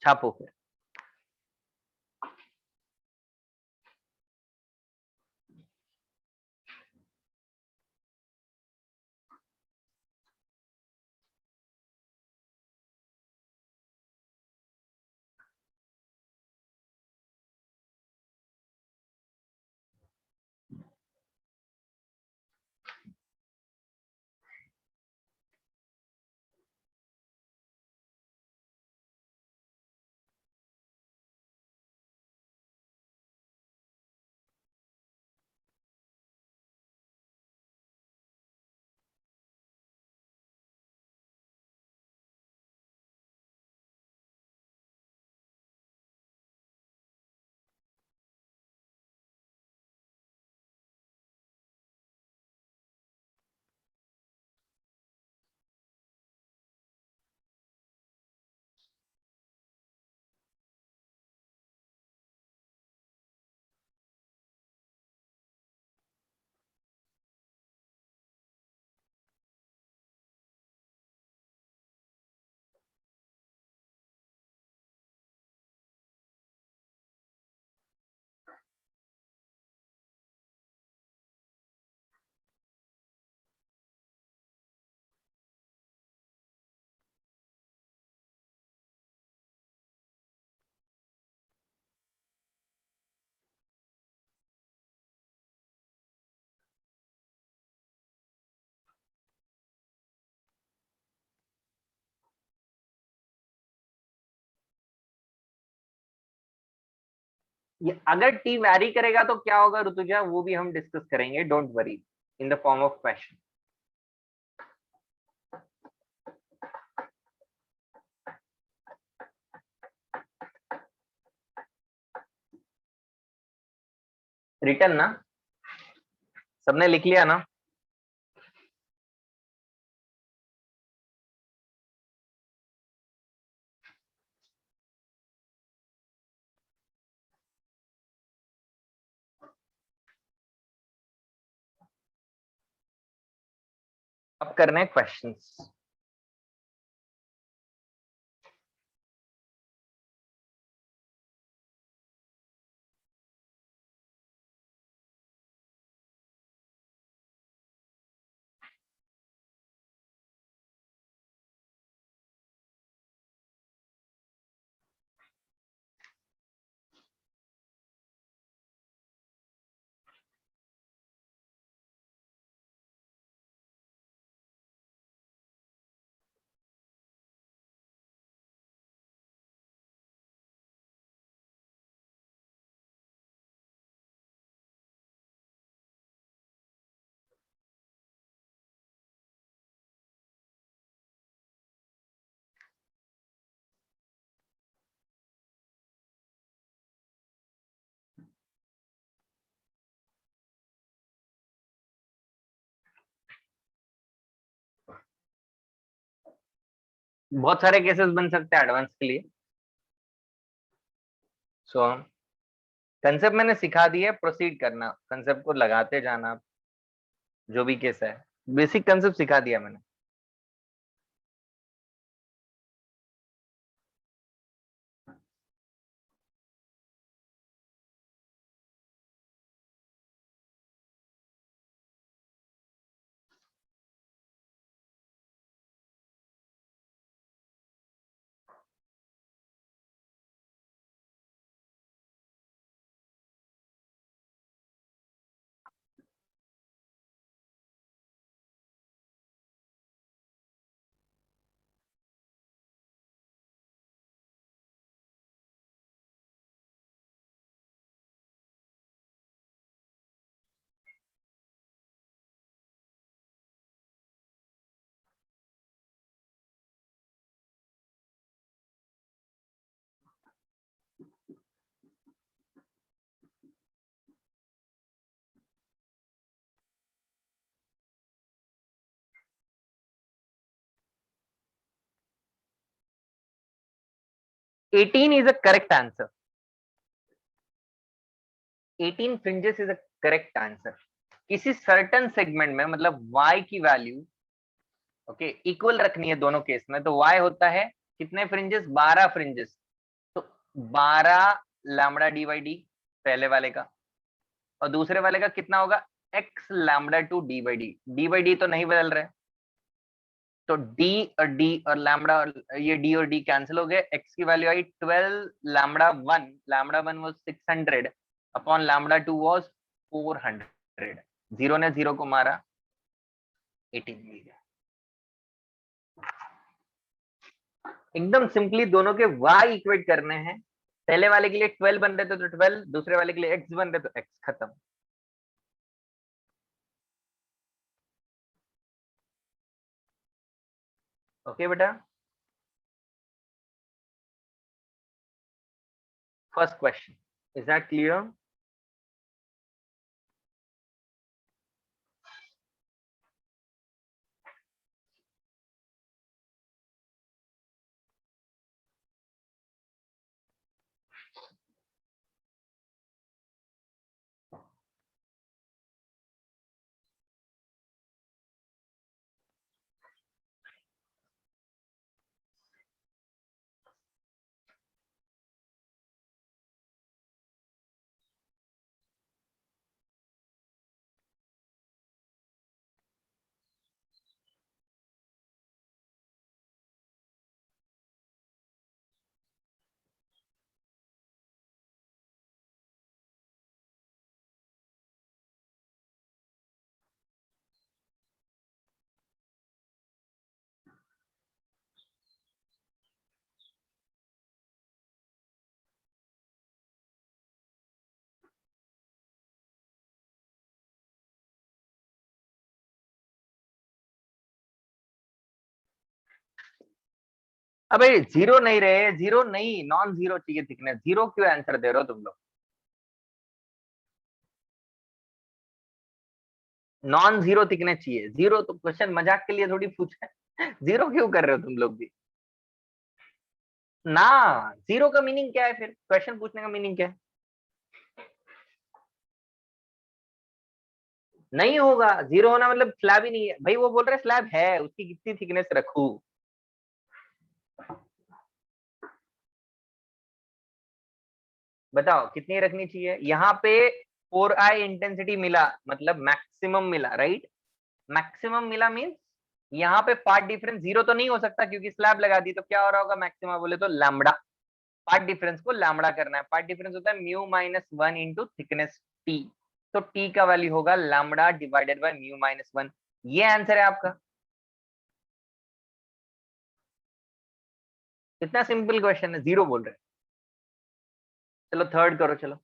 छापो फिर। ये अगर टी वैरी करेगा तो क्या होगा ऋतुजा, वो भी हम डिस्कस करेंगे, don't worry, in the form of question. Return ना, सबने लिख लिया ना? अब करने हैं क्वेश्चंस। बहुत सारे केसेस बन सकते हैं एडवांस के लिए। सो कंसेप्ट मैंने सिखा दिया है, प्रोसीड करना, कंसेप्ट को लगाते जाना, जो भी केस है, बेसिक कंसेप्ट सिखा दिया मैंने। Eighteen is a correct answer. 18 fringes is a correct answer. किसी सर्टन सेगमेंट में, मतलब y की वैल्यू ओके इक्वल रखनी है दोनों केस में, तो y होता है कितने फ्रिंजेस, 12 फ्रिंजेस। तो 12 लैम्बडा डी बाई डी पहले वाले का, और दूसरे वाले का कितना होगा, x lambda to D by D तो नहीं बदल रहे, तो डी और लैम्बडा, ये डी और डी कैंसिल हो गए, x की value I 12, lambda one was 600 upon lambda to was 400, zero ने जीरो को मारा, 18 मिल गया। एकदम सिंपली दोनों के y इक्वेट करने हैं, पहले वाले के लिए 12 बन रहे थे तो 12, दूसरे वाले के लिए x बन रहे तो x, खत्म। ओके बेटा, first question, is that clear? अबे जीरो नहीं रहे, जीरो नहीं, नॉन जीरो चाहिए थिकनेस, जीरो क्यों आंसर दे रहे हो तुम लोग? नॉन जीरो थिकनेस चाहिए, जीरो तो क्वेश्चन मजाक के लिए थोड़ी पूछा है। जीरो क्यों कर रहे हो तुम लोग भी? ना, जीरो का मीनिंग क्या है फिर? क्वेश्चन पूछने का मीनिंग क्या है? नहीं होगा, जीरो होना मतलब स्लैब ही नहीं है भाई, वो बोल रहे स्लैब है, उसकी कितनी थिकनेस रखू? बताओ कितनी रखनी चाहिए यहाँ पे? 4i इंटेंसिटी मिला मतलब मैक्सिमम मिला, राइट? मैक्सिमम मिला मीन्स यहाँ पे पार्ट डिफरेंस जीरो तो नहीं हो सकता, क्योंकि स्लैब लगा दी, तो क्या हो रहा होगा? मैक्सिमम बोले तो लैम्बडा। पार्ट डिफरेंस को लैम्बडा करना है, पार्ट डिफरेंस होता है mu minus one into thickness T. तो टी का वैल्यू होगा lambda divided by mu minus one. ये आंसर है आपका। इतना सिंपल क्वेश्चन है, जीरो बोल रहे हैं। चलो थर्ड करो, चलो।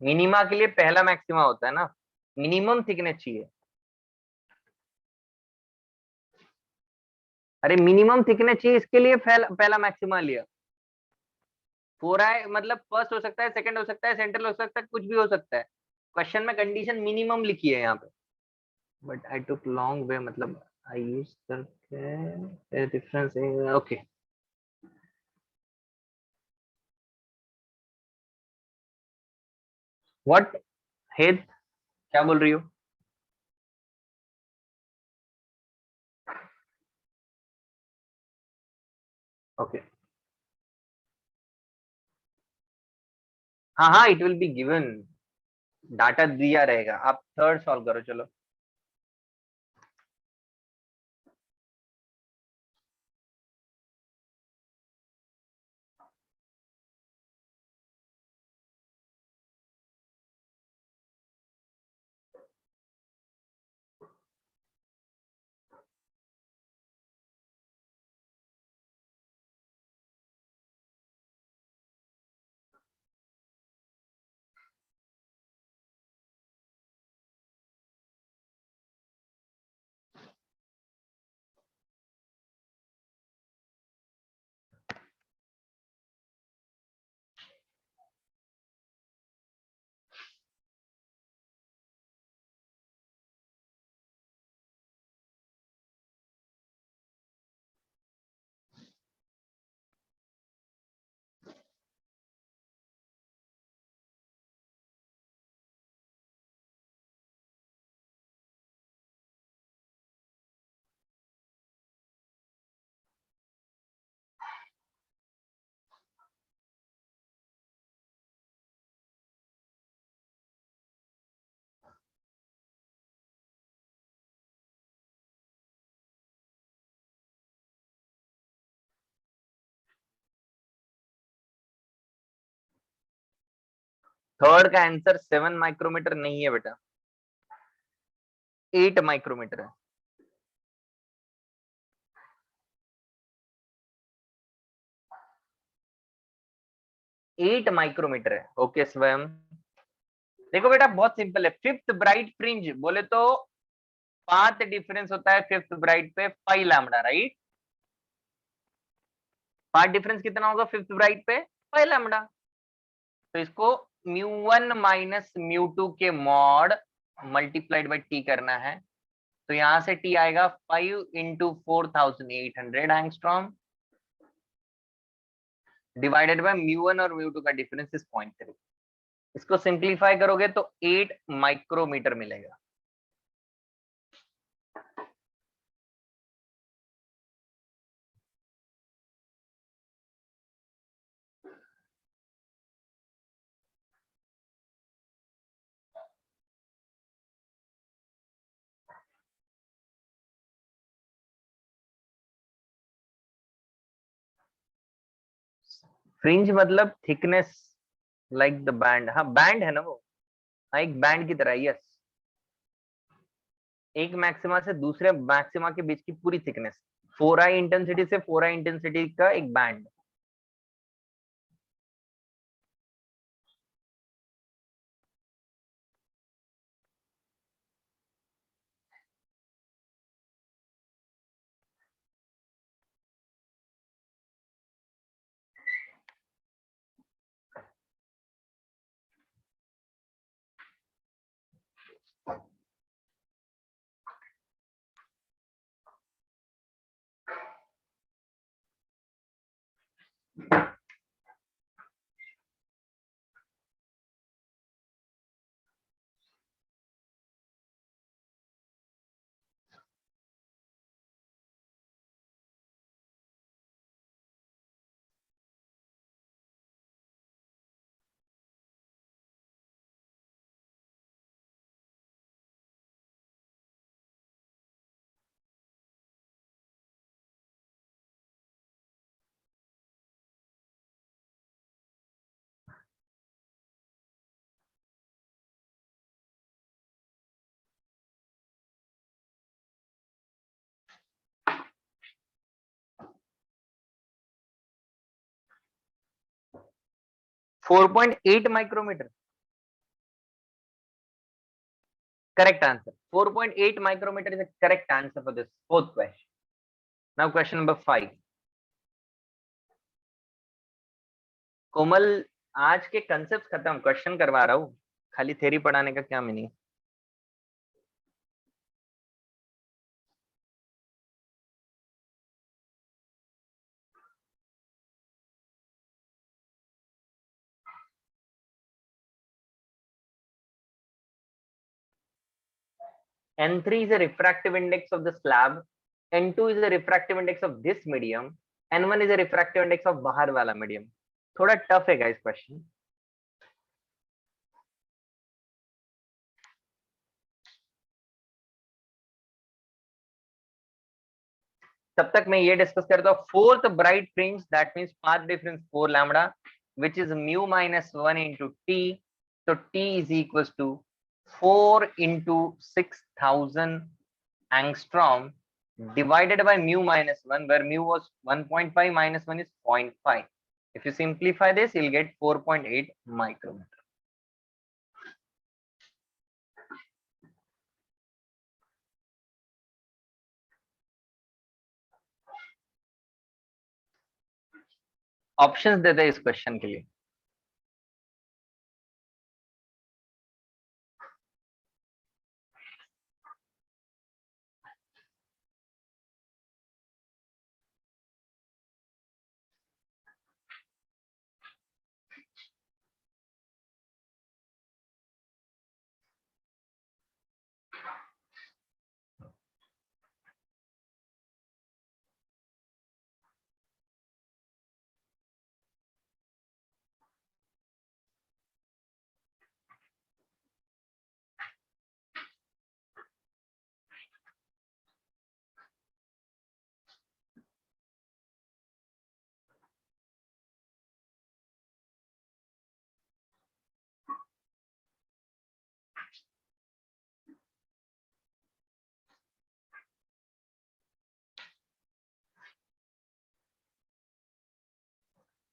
मिनिमा के लिए पहला मैक्सिमा होता है ना, मिनिमम थिकनेस चाहिए। अरे मिनिमम थिकनेस चाहिए, इसके लिए पहला मैक्सिमा लिया। 4i मतलब फर्स्ट हो सकता है, सेकंड हो सकता है, सेंट्रल हो सकता है, कुछ भी हो सकता है। क्वेश्चन में कंडीशन मिनिमम लिखी है यहाँ पे। But I took long way, मतलब आई यूज करके डिफरेंस। ओके। व्हाट? हेड? क्या बोल रही हो? ओके। हाँ हाँ, it will be given, data दिया रहेगा। आप थर्ड सॉल्व करो, चलो। थर्ड का आंसर 7 माइक्रोमीटर नहीं है बेटा, 8 माइक्रोमीटर है। 8 माइक्रोमीटर है। ओके स्वयं। देखो बेटा बहुत सिंपल है, फिफ्थ ब्राइट फ्रिंज बोले तो पाथ डिफरेंस होता है फिफ्थ ब्राइट पे 5 लैम्बडा, राइट? पाथ डिफरेंस कितना होगा फिफ्थ ब्राइट पे? 5 लैम्बडा। तो इसको म्यू 1 माइनस म्यू 2 के मॉड मल्टीप्लाइड बाई टी करना है। तो यहां से टी आएगा 5 into 4800 angstrom divided by mu 1 और म्यू 2 का डिफरेंस इज 0.3। इसको सिंप्लीफाई करोगे तो 8 माइक्रोमीटर मिलेगा। फ्रिंज मतलब थिकनेस, लाइक द बैंड, हाँ बैंड है ना वो, हाँ एक बैंड की तरह, यस। एक मैक्सिमा से दूसरे मैक्सिमा के बीच की पूरी थिकनेस, 4i इंटेंसिटी से 4i इंटेंसिटी का एक band. Four point eight micrometer, correct answer. 4.8 micrometer is a correct answer for this fourth question. Now question number 5. कोमल, आज के कंसेप्ट खत्म, क्वेश्चन करवा रहा हूँ, खाली थ्योरी पढ़ाने का क्या meaning. N3 is a refractive index of the slab, N2 is a refractive index of this medium, N1 is a refractive index of बाहर वाला medium। थोड़ा टफ है गाइस क्वेश्चन। तब तक मैं ये डिस्कस करता हूँ, fourth bright fringe, that means path difference 4 lambda, which is mu minus 1 into t, so t is equals to 4 into 6000 angstrom divided by mu minus 1, where mu was 1.5 minus 1 is 0.5. If you simplify this, you'll get 4.8 micrometer. Options देते हैं इस क्वेश्चन के लिए।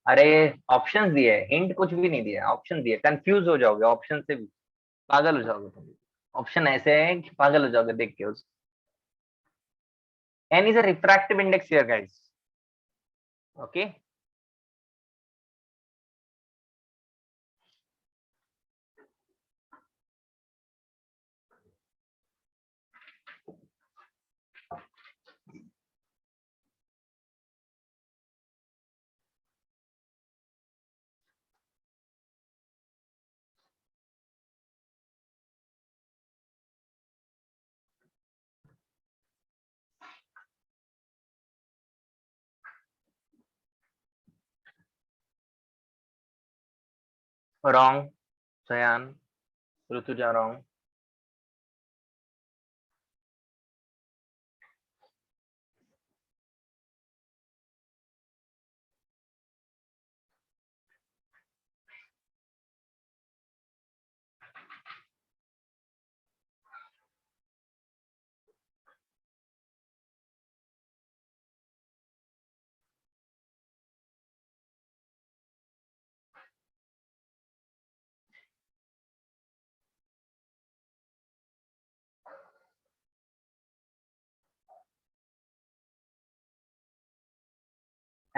अरे ऑप्शंस दिए, हिंट कुछ भी नहीं दिया, ऑप्शन दिए, कंफ्यूज हो जाओगे ऑप्शन से भी, पागल हो जाओगे तुम। ऑप्शन ऐसे हैं कि पागल हो जाओगे देख के उस। N is a refractive index here, guys. Okay. Wrong. Sayan. Rutuja wrong.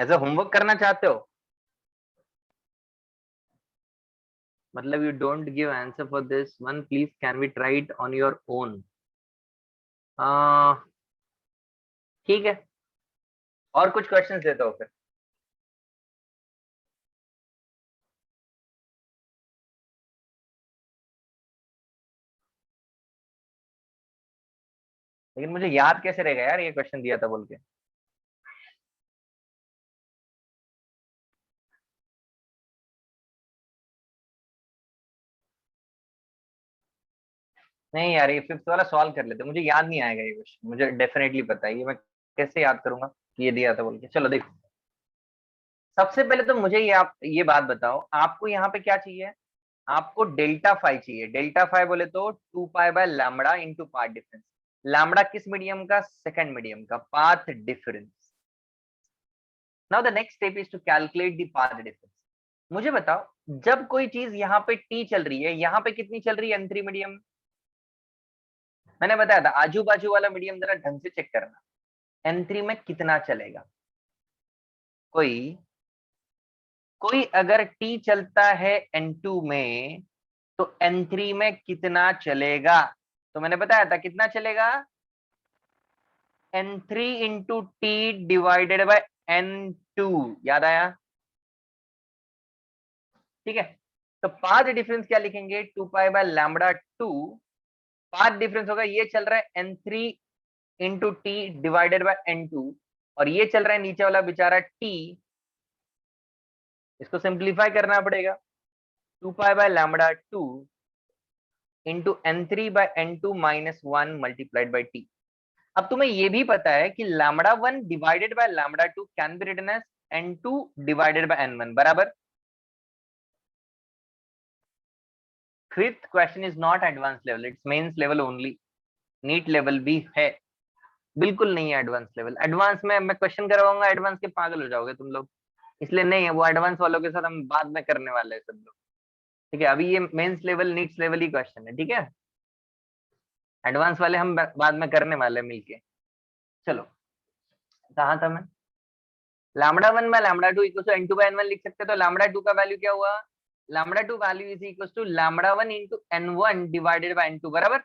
As a homework करना चाहते हो? मतलब you don't give answer for this one, please can we try it on your own? ठीक है, और कुछ क्वेश्चंस देता हो फिर। लेकिन मुझे याद कैसे रहेगा यार ये क्वेश्चन दिया था बोल के। नहीं यार, ये फिफ्थ वाला सॉल्व कर लेते, मुझे याद नहीं आएगा ये क्वेश्चन, मुझे डेफिनेटली पता है, ये मैं कैसे याद करूंगा कि ये दिया था बोल के। चलो देखो, सबसे पहले तो मुझे ये आप ये बात बताओ, आपको यहाँ पे क्या चाहिए? आपको डेल्टा फाई चाहिए। डेल्टा फाई बोले तो 2 pi by lambda into path difference. Lambda किस मीडियम का? सेकंड मीडियम का, path difference. Now the next step is to calculate the path difference. मुझे बताओ, जब कोई चीज यहाँ पे टी चल रही है, यहाँ पे कितनी चल रही है? N3 medium. मैंने बताया था आजू बाजू वाला मीडियम जरा ढंग से चेक करना, N3 में कितना चलेगा। कोई कोई अगर टी चलता है N2 में, तो N3 में कितना चलेगा? तो मैंने बताया था कितना चलेगा, N3 into T divided by N2। याद आया? ठीक है, तो पाथ डिफरेंस क्या लिखेंगे? 2 pi by lambda 2। Path difference होगा, ये चल रहा है N3 into T divided by N2, और ये चल रहा है नीचे वाला बेचारा टी। इसको सिंप्लीफाई करना पड़ेगा, 2 pi by lambda 2 into N3 by N2 - 1 multiplied by T. अब तुम्हें ये भी पता है कि λ1 divided by λ2 can be written as N2 divided by N1 बराबर। Fifth question is not advance level, it's Mains level only. NEET level भी है, बिल्कुल नहीं है एडवांस लेवल। एडवांस में मैं क्वेश्चन करवाऊंगा, एडवांस के पागल हो जाओगे तुम लोग, इसलिए नहीं है वो। एडवांस वालों के साथ हम बाद में करने वाले हैं सब लोग, ठीक है? अभी ये मेंस लेवल नीट्स लेवल ही क्वेश्चन है, ठीक है? एडवांस वाले हम बाद में करने वाले हैं मिलके। चलो, कहा था मैं? λ1 bye λ2 equal to N2 bye N1 लिख सकते हैं। तो λ2 का वैल्यू क्या हुआ? λ2 value is equal to λ1 into N1 divided by N2 बराबर।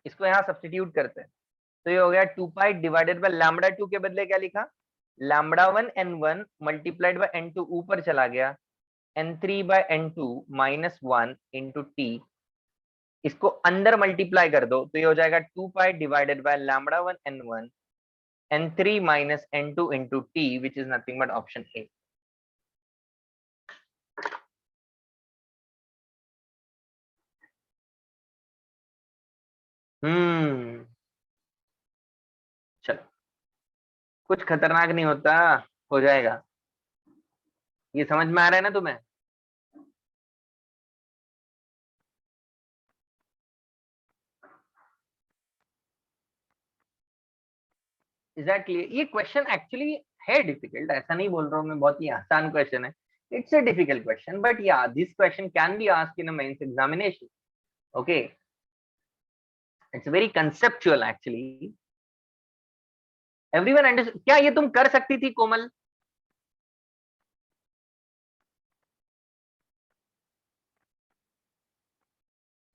इसको यहाँ सब्स्टिट्यूट करते हैं, तो ये हो गया 2 पाई डिवाइडेड बाय λ2 के बदले क्या लिखा? λ1 N1 मल्टीप्लाइड बाय N2 ऊपर चला गया, N3 by N2 -1 into T. इसको अंदर मल्टीप्लाई कर दो तो ये हो जाएगा 2 pi divided by λ1 N1 N3 - N2 into T, which is nothing but option A. Hmm, चलो, कुछ खतरनाक नहीं होता, हो जाएगा। ये समझ में आ रहा है ना तुम्हें? Exactly exactly. ये क्वेश्चन एक्चुअली है डिफिकल्ट, ऐसा नहीं बोल रहा हूँ मैं, बहुत ही आसान क्वेश्चन है। It's a difficult question, but yeah this question can be asked in a Mains examination. Okay, it's very conceptual actually. Everyone understand? क्या ये तुम कर सकती थी कोमल?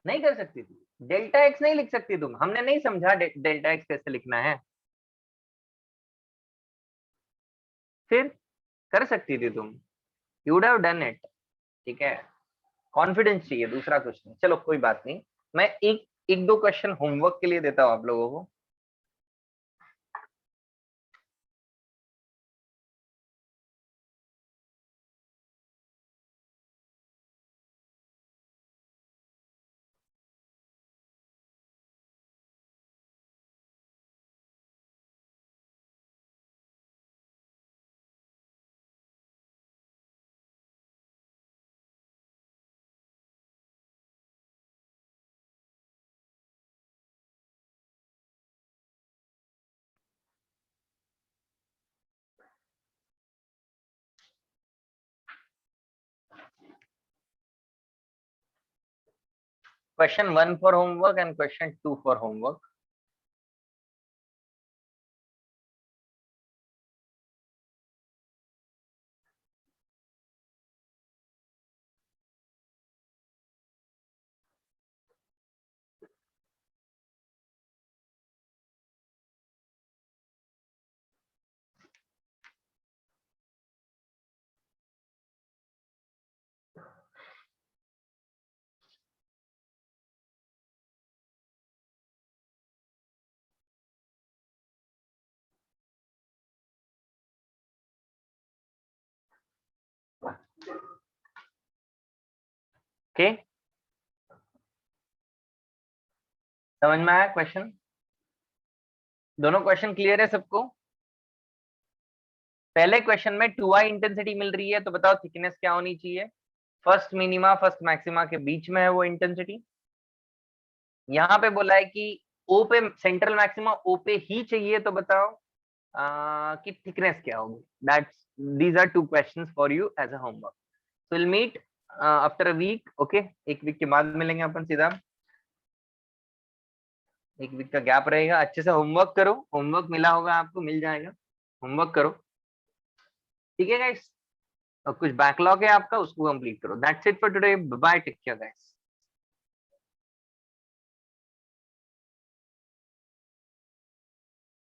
नहीं कर सकती थी? डेल्टा एक्स नहीं लिख सकती तुम? हमने नहीं समझा डेल्टा एक्स कैसे लिखना है, फिर कर सकती थी तुम, you would have done it. ठीक है, कॉन्फिडेंस चाहिए, दूसरा कुछ नहीं। चलो कोई बात नहीं, मैं एक एक दो क्वेश्चन होमवर्क के लिए देता हूँ आप लोगों को। Question 1 for homework and question 2 for homework. Okay, समझ में आया क्वेश्चन? दोनों क्वेश्चन क्लियर है सबको? पहले क्वेश्चन में 2i इंटेंसिटी मिल रही है, तो बताओ थिकनेस क्या होनी चाहिए? फर्स्ट मिनिमा फर्स्ट मैक्सिमा के बीच में है वो इंटेंसिटी। यहाँ पे बोला है कि ओ पे सेंट्रल मैक्सिमा ओ पे ही चाहिए, तो बताओ कि थिकनेस क्या होगी? That's these are 2 questions for you as a homework. So will meet after a week. Okay, एक वीक के बाद मिलेंगे अपन सीधा, एक वीक का गैप रहेगा। अच्छे से होमवर्क करो, होमवर्क मिला होगा आपको, मिल जाएगा, होमवर्क करो, ठीक है गाइस? और कुछ बैकलॉग है आपका, उसको कंप्लीट करो। That's it for today, bye, take care guys.